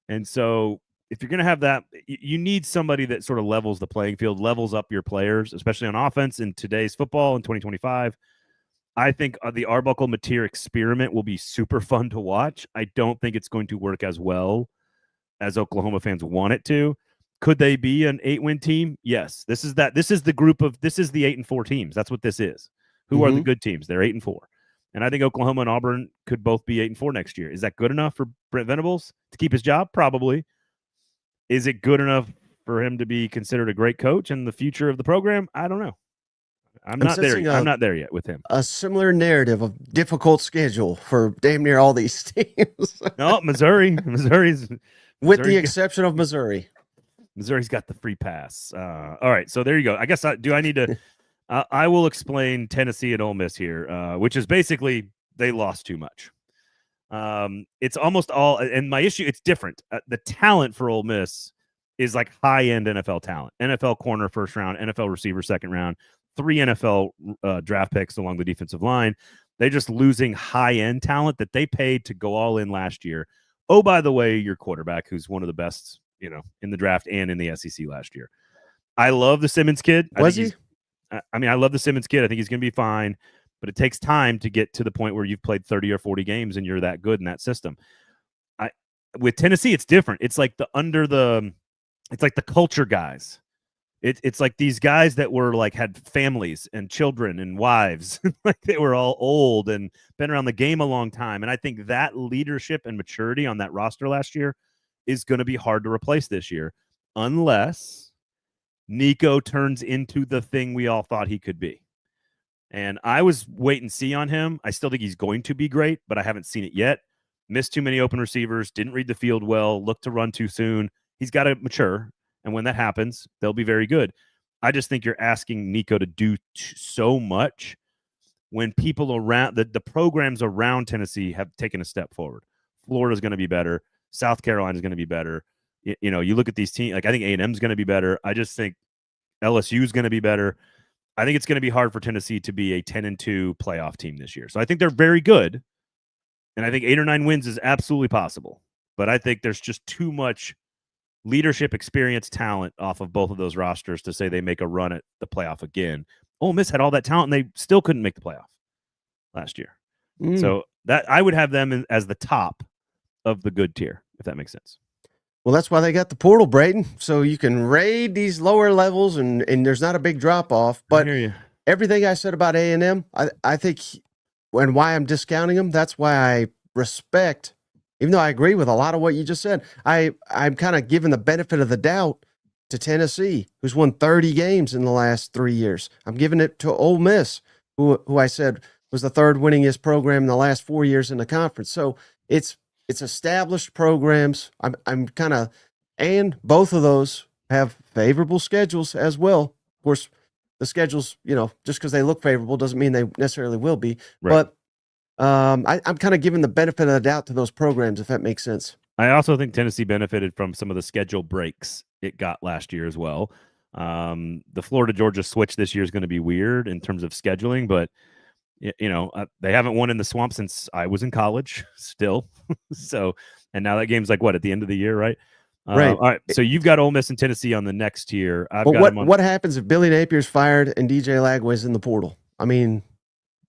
And so if you're going to have that, you need somebody that sort of levels the playing field, levels up your players, especially on offense in today's football in 2025. I think the Arbuckle Mateer experiment will be super fun to watch. I don't think it's going to work as well as Oklahoma fans want it to. Could they be an 8-win team? Yes. This is the 8-4 teams. That's what this is. Who are the good teams? They're 8-4. And I think Oklahoma and Auburn could both be 8-4 next year. Is that good enough for Brent Venables to keep his job? Probably. Is it good enough for him to be considered a great coach and the future of the program? I don't know. I'm not there yet with him. A similar narrative of difficult schedule for damn near all these teams. No, Missouri's with the exception of Missouri. Missouri's got the free pass. All right, so there you go. I guess I need to I will explain Tennessee and Ole Miss here, which is basically they lost too much. It's almost all, and my issue, it's different. The talent for Ole Miss is like high-end NFL talent. NFL corner first round, NFL receiver second round, 3 NFL draft picks along the defensive line. They're just losing high-end talent that they paid to go all in last year. Oh, by the way, your quarterback, who's one of the best, in the draft and in the SEC last year. I love the Simmons kid. Was he? I love the Simmons kid. I think he's going to be fine, but it takes time to get to the point where you've played 30 or 40 games and you're that good in that system. With Tennessee, it's different. It's like it's like the culture guys. It's like these guys that were like had families and children and wives, like they were all old and been around the game a long time. And I think that leadership and maturity on that roster last year is going to be hard to replace this year, unless Nico turns into the thing we all thought he could be. And I was wait and see on him. I still think he's going to be great, but I haven't seen it yet. Missed too many open receivers, didn't read the field well, looked to run too soon. He's got to mature. And when that happens, they'll be very good. I just think you're asking Nico to do so much when people around the programs around Tennessee have taken a step forward. Florida's going to be better. South Carolina's going to be better. You look at these teams, like I think A&M's going to be better. I just think LSU's going to be better. I think it's going to be hard for Tennessee to be a 10-2 playoff team this year. So I think they're very good. And I think 8 or 9 wins is absolutely possible. But I think there's just too much leadership, experience, talent off of both of those rosters to say they make a run at the playoff again. Ole Miss had all that talent, and they still couldn't make the playoff last year. So that I would have them as the top of the good tier, if that makes sense. Well, that's why they got the portal, Braden, so you can raid these lower levels, and there's not a big drop-off. But everything I said about A&M, I think, and why I'm discounting them, that's why I respect, even though I agree with a lot of what you just said, I'm kind of giving the benefit of the doubt to Tennessee, who's won 30 games in the last 3 years. I'm giving it to Ole Miss, who I said was the third winningest program in the last 4 years in the conference. So it's established programs. I'm kind of, and both of those have favorable schedules as well. Of course, the schedules, just because they look favorable doesn't mean they necessarily will be. Right. But I'm kind of giving the benefit of the doubt to those programs, if that makes sense. I also think Tennessee benefited from some of the schedule breaks it got last year as well. The Florida-Georgia switch this year is going to be weird in terms of scheduling, but they haven't won in the swamp since I was in college still. So, and now that game's like at the end of the year, right? Right. All right. So you've got Ole Miss and Tennessee on the next tier. What happens if Billy Napier's fired and DJ Lagway's in the portal? I mean,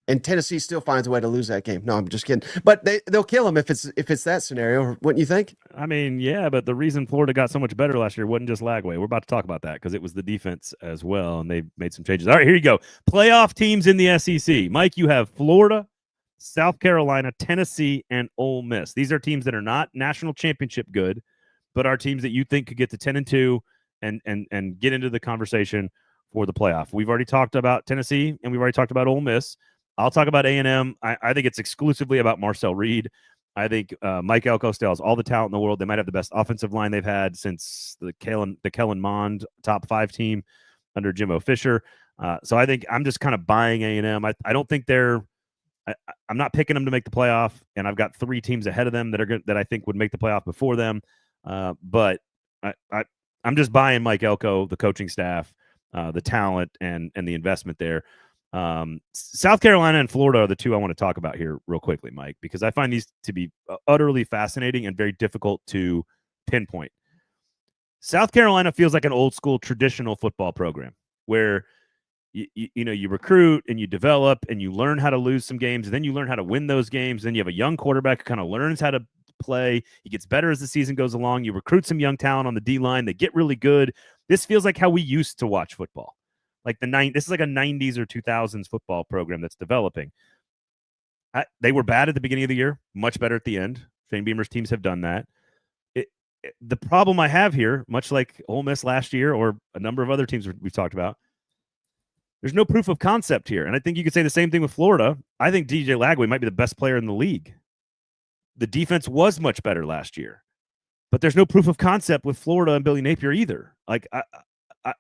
and Tennessee still finds a way to lose that game. No, I'm just kidding. But they'll kill him if it's that scenario, wouldn't you think? I mean, yeah, but the reason Florida got so much better last year wasn't just Lagway. We're about to talk about that because it was the defense as well, and they made some changes. All right, here you go. Playoff teams in the SEC. Mike, you have Florida, South Carolina, Tennessee, and Ole Miss. These are teams that are not national championship good, but are teams that you think could get to 10-2 and get into the conversation for the playoff. We've already talked about Tennessee, and we've already talked about Ole Miss. I'll talk about A&M. I think it's exclusively about Marcel Reed. I think Mike Elko still has all the talent in the world. They might have the best offensive line they've had since the Kellen Mond top 5 team under Jimbo Fisher. So I think I'm just kind of buying A&M. I don't think they're I'm not picking them to make the playoff, and I've got 3 teams ahead of them that are good, that I think would make the playoff before them. But I'm just buying Mike Elko, the coaching staff, the talent, and the investment there. South Carolina and Florida are the 2 I want to talk about here real quickly, Mike, because I find these to be utterly fascinating and very difficult to pinpoint. South Carolina feels like an old school traditional football program where you recruit and you develop and you learn how to lose some games, and then you learn how to win those games. Then you have a young quarterback who kind of learns how to play. He gets better as the season goes along. You recruit some young talent on the D line. They get really good. This feels like how we used to watch football. Like this is like a 90s or 2000s football program that's developing. They were bad at the beginning of the year, much better at the end. Shane Beamer's teams have done that. The problem I have here, much like Ole Miss last year or a number of other teams we've talked about, there's no proof of concept here. And I think you could say the same thing with Florida. I think DJ Lagway might be the best player in the league. The defense was much better last year, but there's no proof of concept with Florida and Billy Napier either. Like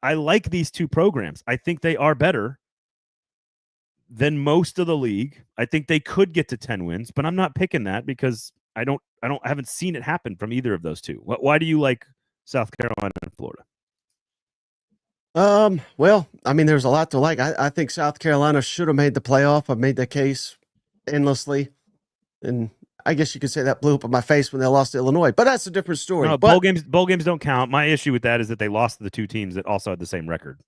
I like these 2 programs. I think they are better than most of the league. I think they could get to 10 wins, but I'm not picking that because I haven't seen it happen from either of those 2. Why do you like South Carolina and Florida? Well, I mean, there's a lot to like. I think South Carolina should have made the playoff. I've made that case endlessly, and I guess you could say that blew up in my face when they lost to Illinois, but that's a different story. No, bowl games don't count. My issue with that is that they lost to the 2 teams that also had the same record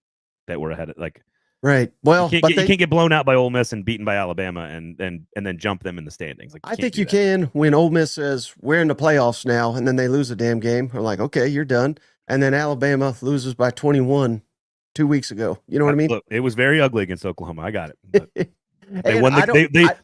that were ahead of, like, right. Well, you can't get blown out by Ole Miss and beaten by Alabama and then jump them in the standings. Like, I think you can when Ole Miss says we're in the playoffs now, and then they lose a damn game. I'm like, okay, you're done. And then Alabama loses by 21 2 weeks ago. You know what I mean? Look, it was very ugly against Oklahoma. I got it. They won.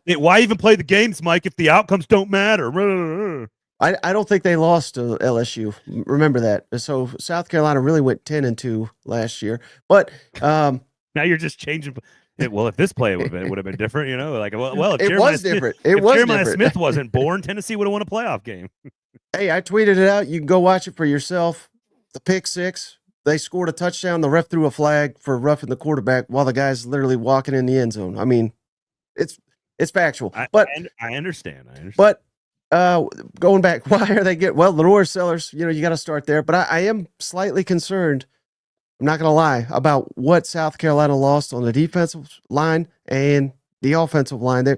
Why even play the games, Mike, if the outcomes don't matter? I don't think they lost to LSU. Remember that. So South Carolina really went 10-2 last year. But now you're just changing. Well, if this play would have been different, you know, like if it was different. If Jeremiah Smith wasn't born, Tennessee would have won a playoff game. Hey, I tweeted it out. You can go watch it for yourself. The pick 6. They scored a touchdown. The ref threw a flag for roughing the quarterback while the guy's literally walking in the end zone. I mean, it's factual. But I understand. But going back, why are they Lenore Sellers? You know, you got to start there. But I am slightly concerned. I'm not going to lie about what South Carolina lost on the defensive line and the offensive line.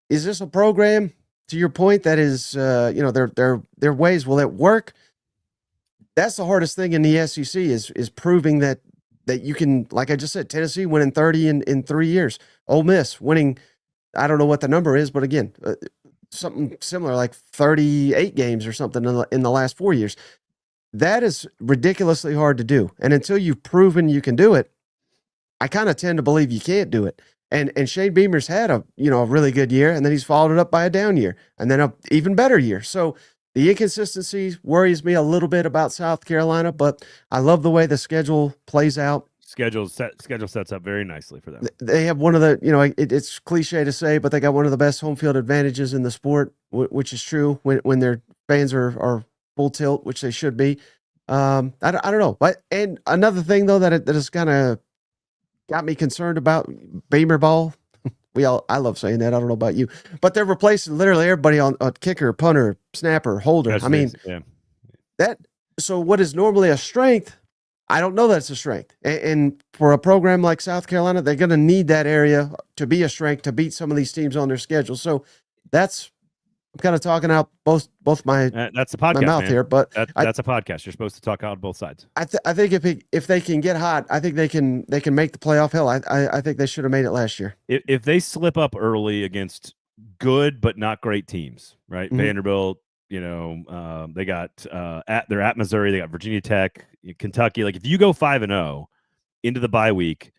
Is this a program, to your point, that is, their ways, will it work? That's the hardest thing in the SEC is proving that you can, like I just said, Tennessee winning 30 in 3 years. Ole Miss winning, I don't know what the number is, but again, something similar, like 38 games or something in the last 4 years. That is ridiculously hard to do. And until you've proven you can do it, I kind of tend to believe you can't do it. And Shane Beamer's had a really good year, and then he's followed it up by a down year, and then a even better year. So the inconsistency worries me a little bit about South Carolina, but I love the way the schedule plays out. Schedule sets up very nicely for them. They have one of the, it's cliche to say, but they got one of the best home field advantages in the sport, which is true when their fans are full tilt, which they should be. I don't know. And another thing, though, that has kind of got me concerned about Beamer ball. I love saying that. I don't know about you, but they're replacing literally everybody on kicker, punter, snapper, holder. So what is normally a strength, I don't know that's a strength. And for a program like South Carolina, they're going to need that area to be a strength to beat some of these teams on their schedule. So I'm kind of talking out both my that's the podcast, my mouth man. here, but that's a podcast. You're supposed to talk out both sides. I think if they can get hot, I think they can make the playoff. Hell, I think they should have made it last year. If they slip up early against good but not great teams, right? Mm-hmm. Vanderbilt, they got they're at Missouri, they got Virginia Tech, Kentucky. Like if you go 5-0 into the bye week,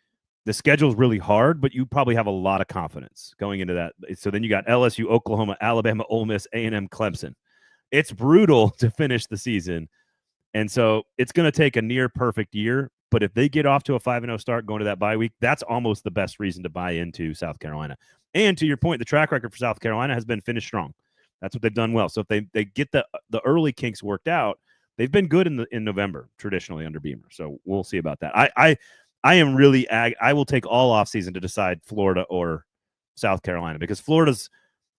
the schedule is really hard, but you probably have a lot of confidence going into that. So then you got LSU, Oklahoma, Alabama, Ole Miss, A&M, Clemson. It's brutal to finish the season. And so it's going to take a near perfect year. But if they get off to a 5-0 start going to that bye week, that's almost the best reason to buy into South Carolina. And to your point, the track record for South Carolina has been finish strong. That's what they've done well. So if they get the early kinks worked out, they've been good in November traditionally under Beamer. So we'll see about that. I am really I will take all offseason to decide Florida or South Carolina, because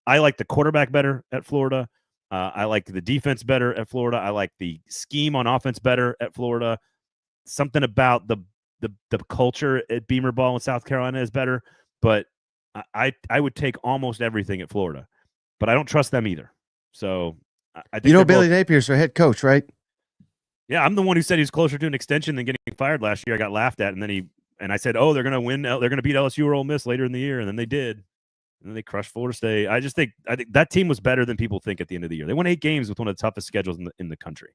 I like the quarterback better at Florida. I like the defense better at Florida. I like the scheme on offense better at Florida. Something about the culture at Beamer Ball in South Carolina is better, but I would take almost everything at Florida, but I don't trust them either. So I think Billy Napier's their head coach, right? Yeah, I'm the one who said he was closer to an extension than getting fired last year. I got laughed at, and then I said, "Oh, they're going to win. They're going to beat LSU or Ole Miss later in the year," and then they did. And then they crushed Florida State. I think that team was better than people think at the end of the year. They won 8 games with one of the toughest schedules in the country.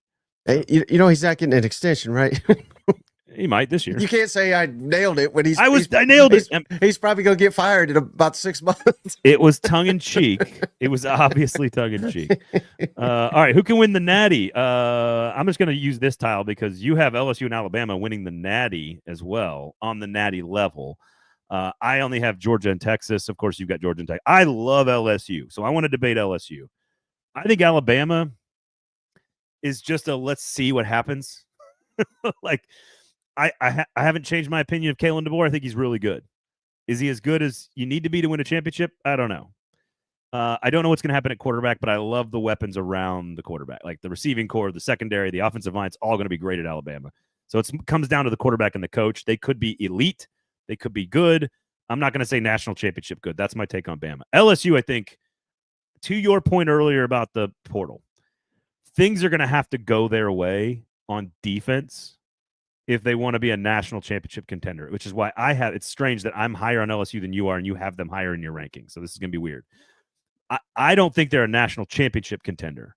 Hey, he's not getting an extension, right? He might this year. You can't say I nailed it when I nailed it. He's probably going to get fired in about 6 months. It was tongue in cheek. It was obviously tongue in cheek. All right, who can win the Natty? I'm just going to use this tile because you have LSU and Alabama winning the Natty as well on the Natty level. I only have Georgia and Texas. Of course, you've got Georgia and Texas. I love LSU, so I want to debate LSU. I think Alabama is just a let's see what happens. Like, I haven't changed my opinion of Kalen DeBoer. I think he's really good. Is he as good as you need to be to win a championship? I don't know. I don't know what's going to happen at quarterback, but I love the weapons around the quarterback, like the receiving core, the secondary, the offensive line. It's all going to be great at Alabama. So it comes down to the quarterback and the coach. They could be elite. They could be good. I'm not going to say national championship good. That's my take on Bama. LSU, I think, to your point earlier about the portal, things are going to have to go their way on defense if they want to be a national championship contender, which is why it's strange that I'm higher on LSU than you are and you have them higher in your ranking. So this is going to be weird. I don't think they're a national championship contender,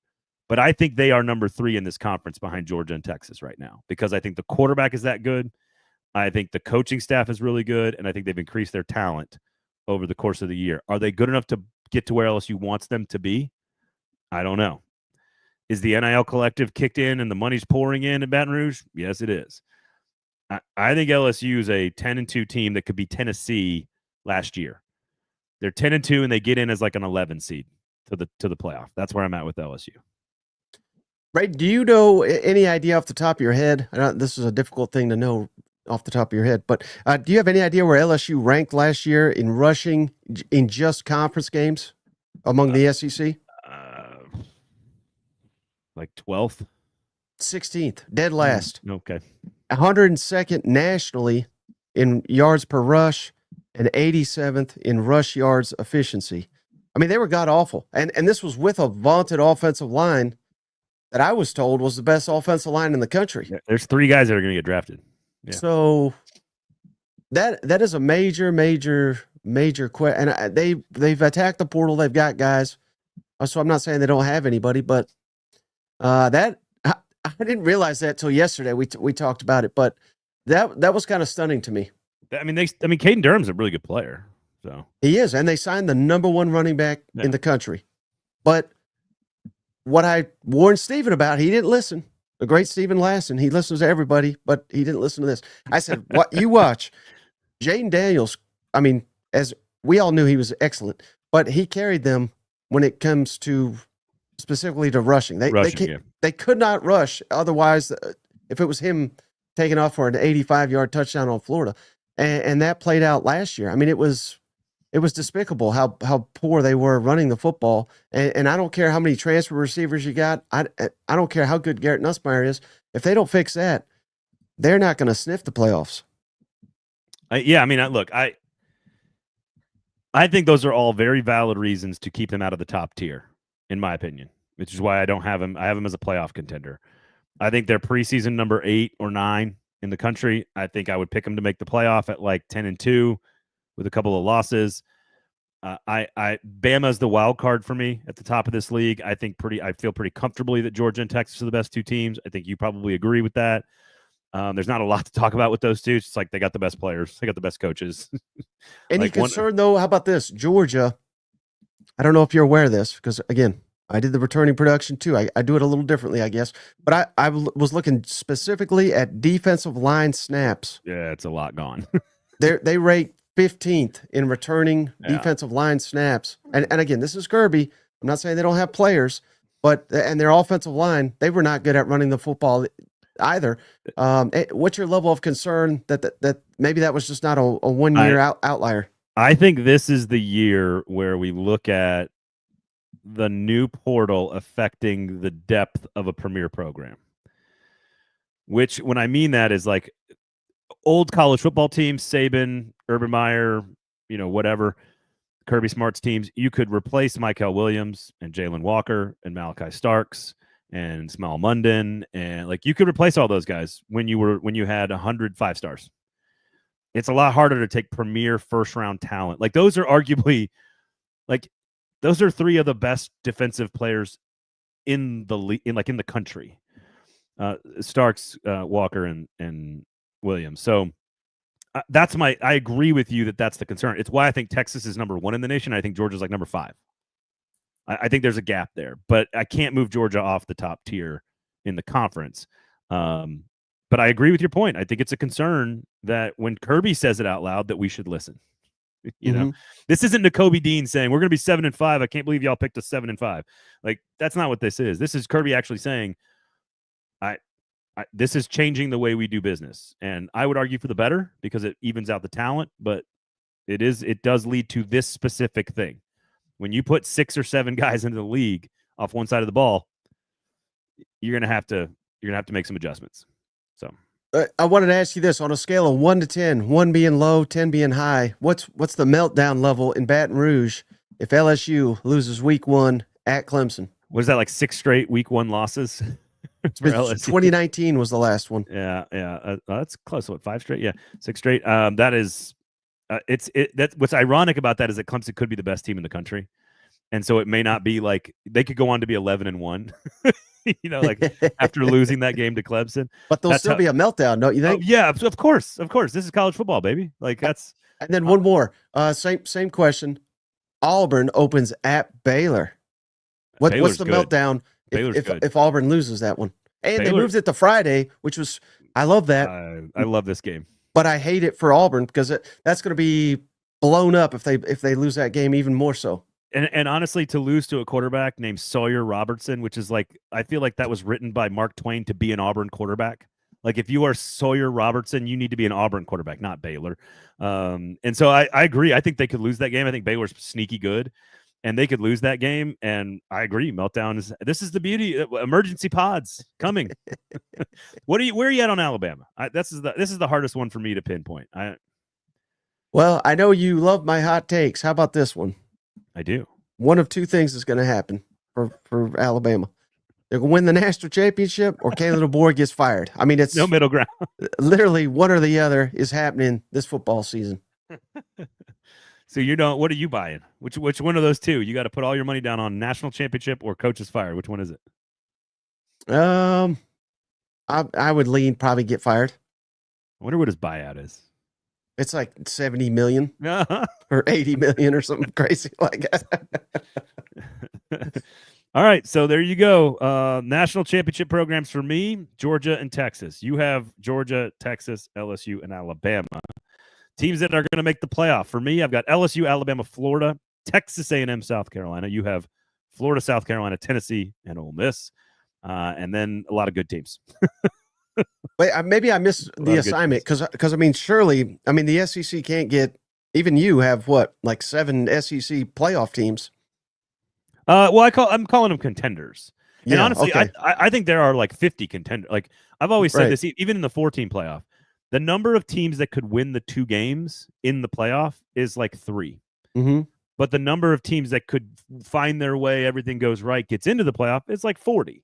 but I think they are number 3 in this conference behind Georgia and Texas right now, because I think the quarterback is that good. I think the coaching staff is really good, and I think they've increased their talent over the course of the year. Are they good enough to get to where LSU wants them to be? I don't know. Is the NIL collective kicked in and the money's pouring in Baton Rouge? Yes, it is. I think LSU is a 10-2 team that could be Tennessee last year. They're 10-2 and they get in as like an 11 seed to the playoff. That's where I'm at with LSU. Right? Do you know any idea off the top of your head? I know this is a difficult thing to know off the top of your head, but do you have any idea where LSU ranked last year in rushing in just conference games among the SEC? Like 12th? 16th, dead last. Okay. 102nd nationally in yards per rush and 87th in rush yards efficiency. I mean, they were god-awful. And this was with a vaunted offensive line that I was told was the best offensive line in the country. Yeah, there's 3 guys that are going to get drafted. Yeah. So that is a major question. And they've attacked the portal. They've got guys. So I'm not saying they don't have anybody, but I didn't realize that till yesterday. We talked about it, but that was kind of stunning to me. I mean, Caden Durham's a really good player. So he is, and they signed the number 1 running back in the country. But what I warned Steven about, he didn't listen. The great Steven Lasson, he listens to everybody, but he didn't listen to this. I said, "What you watch?" Jaden Daniels. I mean, as we all knew, he was excellent, but he carried them when it comes to specifically to rushing. They could not rush. Otherwise, if it was him taking off for an 85-yard touchdown on Florida, and that played out last year. I mean, it was despicable how poor they were running the football. And I don't care how many transfer receivers you got. I don't care how good Garrett Nussmeier is. If they don't fix that, they're not going to sniff the playoffs. Yeah, I mean, look, I think those are all very valid reasons to keep them out of the top tier, in my opinion, which is why I don't have them. I have them as a playoff contender. I think they're preseason number 8 or 9 in the country. I think I would pick them to make the playoff at like 10-2 with a couple of losses. Bama is the wild card for me at the top of this league. I feel pretty comfortably that Georgia and Texas are the best 2 teams. I think you probably agree with that. There's not a lot to talk about with those 2. It's just like they got the best players. They got the best coaches. Any concern, though? How about this? Georgia, I don't know if you're aware of this because, again, I did the returning production too. I do it a little differently, I guess. But I was looking specifically at defensive line snaps. Yeah, it's a lot gone. They rate 15th in returning defensive line snaps. And again, this is Kirby. I'm not saying they don't have players, but and their offensive line, they were not good at running the football either. What's your level of concern that maybe that was just not a 1 year outlier? I think this is the year where we look at the new portal affecting the depth of a premier program. Which, when I mean that, is like old college football teams, Saban, Urban Meyer, whatever, Kirby Smart's teams. You could replace Michael Williams and Jalen Walker and Malachi Starks and Small Munden, and like you could replace all those guys when you had 100 5-stars. It's a lot harder to take premier first round talent. Like those are arguably, like those are three of the best defensive players in the country. Starks, Walker, and Williams. So I agree with you that's the concern. It's why I think Texas is number 1 in the nation. I think Georgia's like number 5. I think there's a gap there, but I can't move Georgia off the top tier in the conference. But I agree with your point. I think it's a concern that when Kirby says it out loud, that we should listen. This isn't Nakobe Dean saying we're going to be 7-5. I can't believe y'all picked us 7-5. Like that's not what this is. This is Kirby actually saying, this is changing the way we do business, and I would argue for the better because it evens out the talent. But it does lead to this specific thing. When you put 6 or 7 guys into the league off one side of the ball, you're gonna have to make some adjustments. So I wanted to ask you this: on a scale of 1 to 10, 1 being low, 10 being high, what's the meltdown level in Baton Rouge if LSU loses week 1 at Clemson? Was that like 6 straight week 1 losses? 2019 was the last one. Yeah. That's close. What, 5 straight? Yeah, 6 straight. That is, that's what's ironic about that is that Clemson could be the best team in the country, and so it may not be like they could go on to be 11-1. Like after losing that game to Clemson. But there'll still be a meltdown, don't you think? Yeah, of course. This is college football, baby. Like that's. And then one more. Same question. Auburn opens at Baylor. What's the meltdown if Auburn loses that one? And they moved it to Friday, which was I love that. I love this game, but I hate it for Auburn because that's going to be blown up if they lose that game even more so. And honestly, to lose to a quarterback named Sawyer Robertson, which is like, I feel like that was written by Mark Twain to be an Auburn quarterback. Like if you are Sawyer Robertson, you need to be an Auburn quarterback, not Baylor. And so I agree. I think they could lose that game. I think Baylor's sneaky good, and they could lose that game. And I agree. Meltdown this is the beauty. Emergency pods coming. Where are you at on Alabama? This is the hardest one for me to pinpoint. Well, I know you love my hot takes. How about this one? I do. One of two things is going to happen for Alabama. They're going to win the national championship or Kalen DeBoer gets fired. I mean, it's no middle ground. Literally one or the other is happening this football season. So what are you buying? Which one of those two? You got to put all your money down on national championship or coaches fired. Which one is it? I would lean probably get fired. I wonder what his buyout is. It's like 70 million or 80 million or something crazy like that. All right. So there you go. National championship programs for me, Georgia and Texas. You have Georgia, Texas, LSU, and Alabama. Teams that are going to make the playoff. For me, I've got LSU, Alabama, Florida, Texas A&M, South Carolina. You have Florida, South Carolina, Tennessee, and Ole Miss. And then a lot of good teams. Wait, maybe I missed the assignment because I mean, surely, I mean, the SEC can't get, even you have what, like 7 SEC playoff teams? Well, I'm calling them contenders. And honestly, okay. I think there are like 50 contenders. Like I've always said this, even in the 14 playoff, the number of teams that could win the 2 games in the playoff is like 3. Mm-hmm. But the number of teams that could find their way, everything goes right, gets into the playoff, it's like 40.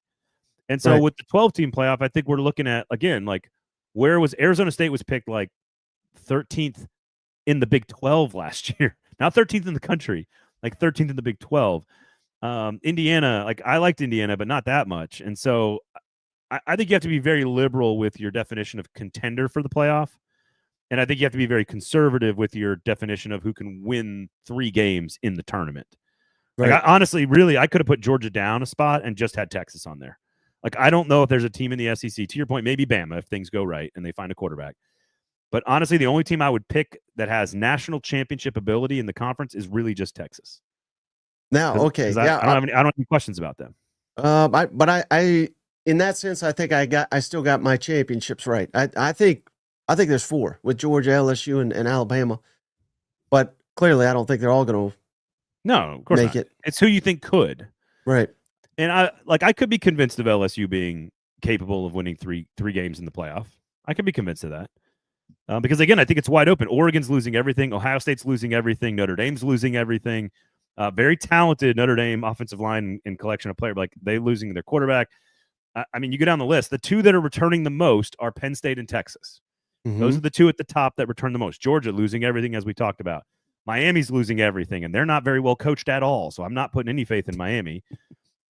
And so with the 12-team playoff, I think we're looking at, again, like where was Arizona State was picked like 13th in the Big 12 last year. Not 13th in the country, like 13th in the Big 12. Indiana, like I liked Indiana, but not that much. And so I think you have to be very liberal with your definition of contender for the playoff. And I think you have to be very conservative with your definition of who can win 3 games in the tournament. Right. Like honestly, really, I could have put Georgia down a spot and just had Texas on there. Like, I don't know if there's a team in the SEC. To your point, maybe Bama if things go right and they find a quarterback. But honestly, the only team I would pick that has national championship ability in the conference is really just Texas. Now, okay, I yeah, don't have any questions about them. I in that sense, I think I still got my championships right. I think there's 4 with Georgia, LSU, and Alabama, but clearly I don't think they're all going to No, of course make not. it. It's who you think could. Right. And I could be convinced of LSU being capable of winning three games in the playoff. I could be convinced of that. Because again, I think it's wide open. Oregon's losing everything. Ohio State's losing everything. Notre Dame's losing everything. Very talented Notre Dame offensive line and collection of players. Like they losing their quarterback. I mean, you go down the list. The 2 that are returning the most are Penn State and Texas. Mm-hmm. Those are the 2 at the top that return the most. Georgia losing everything, as we talked about. Miami's losing everything, and they're not very well coached at all. So I'm not putting any faith in Miami.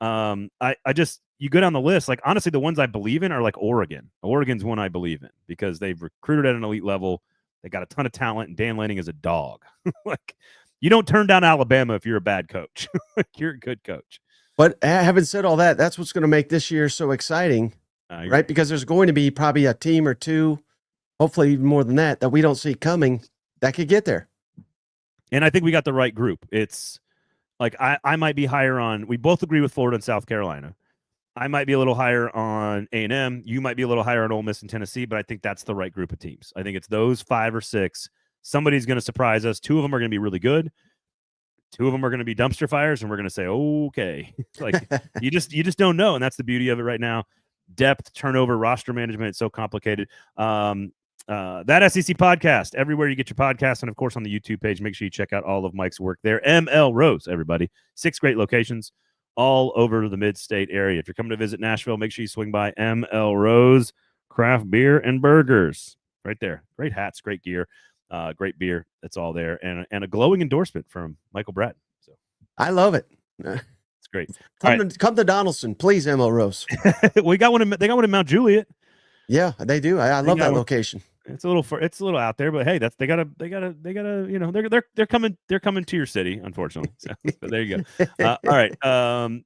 You go down the list, like honestly, the ones I believe in are like Oregon. Oregon's one I believe in because they've recruited at an elite level. They got a ton of talent, and Dan Lanning is a dog. Like you don't turn down Alabama if you're a bad coach. Like you're a good coach. But having said all that, that's what's going to make this year so exciting, right? Because there's going to be probably a team or 2, hopefully even more than that we don't see coming that could get there. And I think we got the right group. It's like I might be higher on. We both agree with Florida and South Carolina. I might be a little higher on A&M. You might be a little higher on Ole Miss and Tennessee, but I think that's the right group of teams. I think it's those 5 or 6. Somebody's going to surprise us. 2 of them are going to be really good. 2 of them are going to be dumpster fires, and we're going to say, okay. Like you just don't know, and that's the beauty of it right now. Depth, turnover, roster management. It's so complicated. That SEC podcast, everywhere you get your podcasts, and of course on the YouTube page. Make sure you check out all of Mike's work there. ML Rose, everybody. 6 great locations all over the mid-state area. If you're coming to visit Nashville, make sure you swing by ML Rose Craft Beer and Burgers. Right there. Great hats, great gear, great beer. That's all there. And a glowing endorsement from Michael Bratton. So I love it. It's great. Come to Donaldson, please, ML Rose. They got one in Mount Juliet. Yeah, they do. I love that location. It's a little out there, but hey, they gotta, you know, they're coming to your city, unfortunately. So there you go. All right.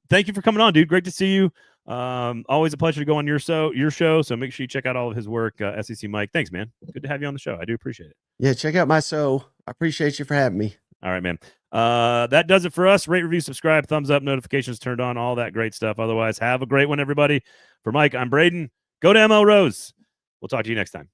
Thank you for coming on, dude. Great to see you. Always a pleasure to go on your show. So make sure you check out all of his work. SEC Mike. Thanks, man. Good to have you on the show. I do appreciate it. Yeah, check out my show. I appreciate you for having me. All right, man. That does it for us. Rate, review, subscribe, thumbs up, notifications turned on, all that great stuff. Otherwise, have a great one, everybody. For Mike, I'm Braden. Go to ML Rose. We'll talk to you next time.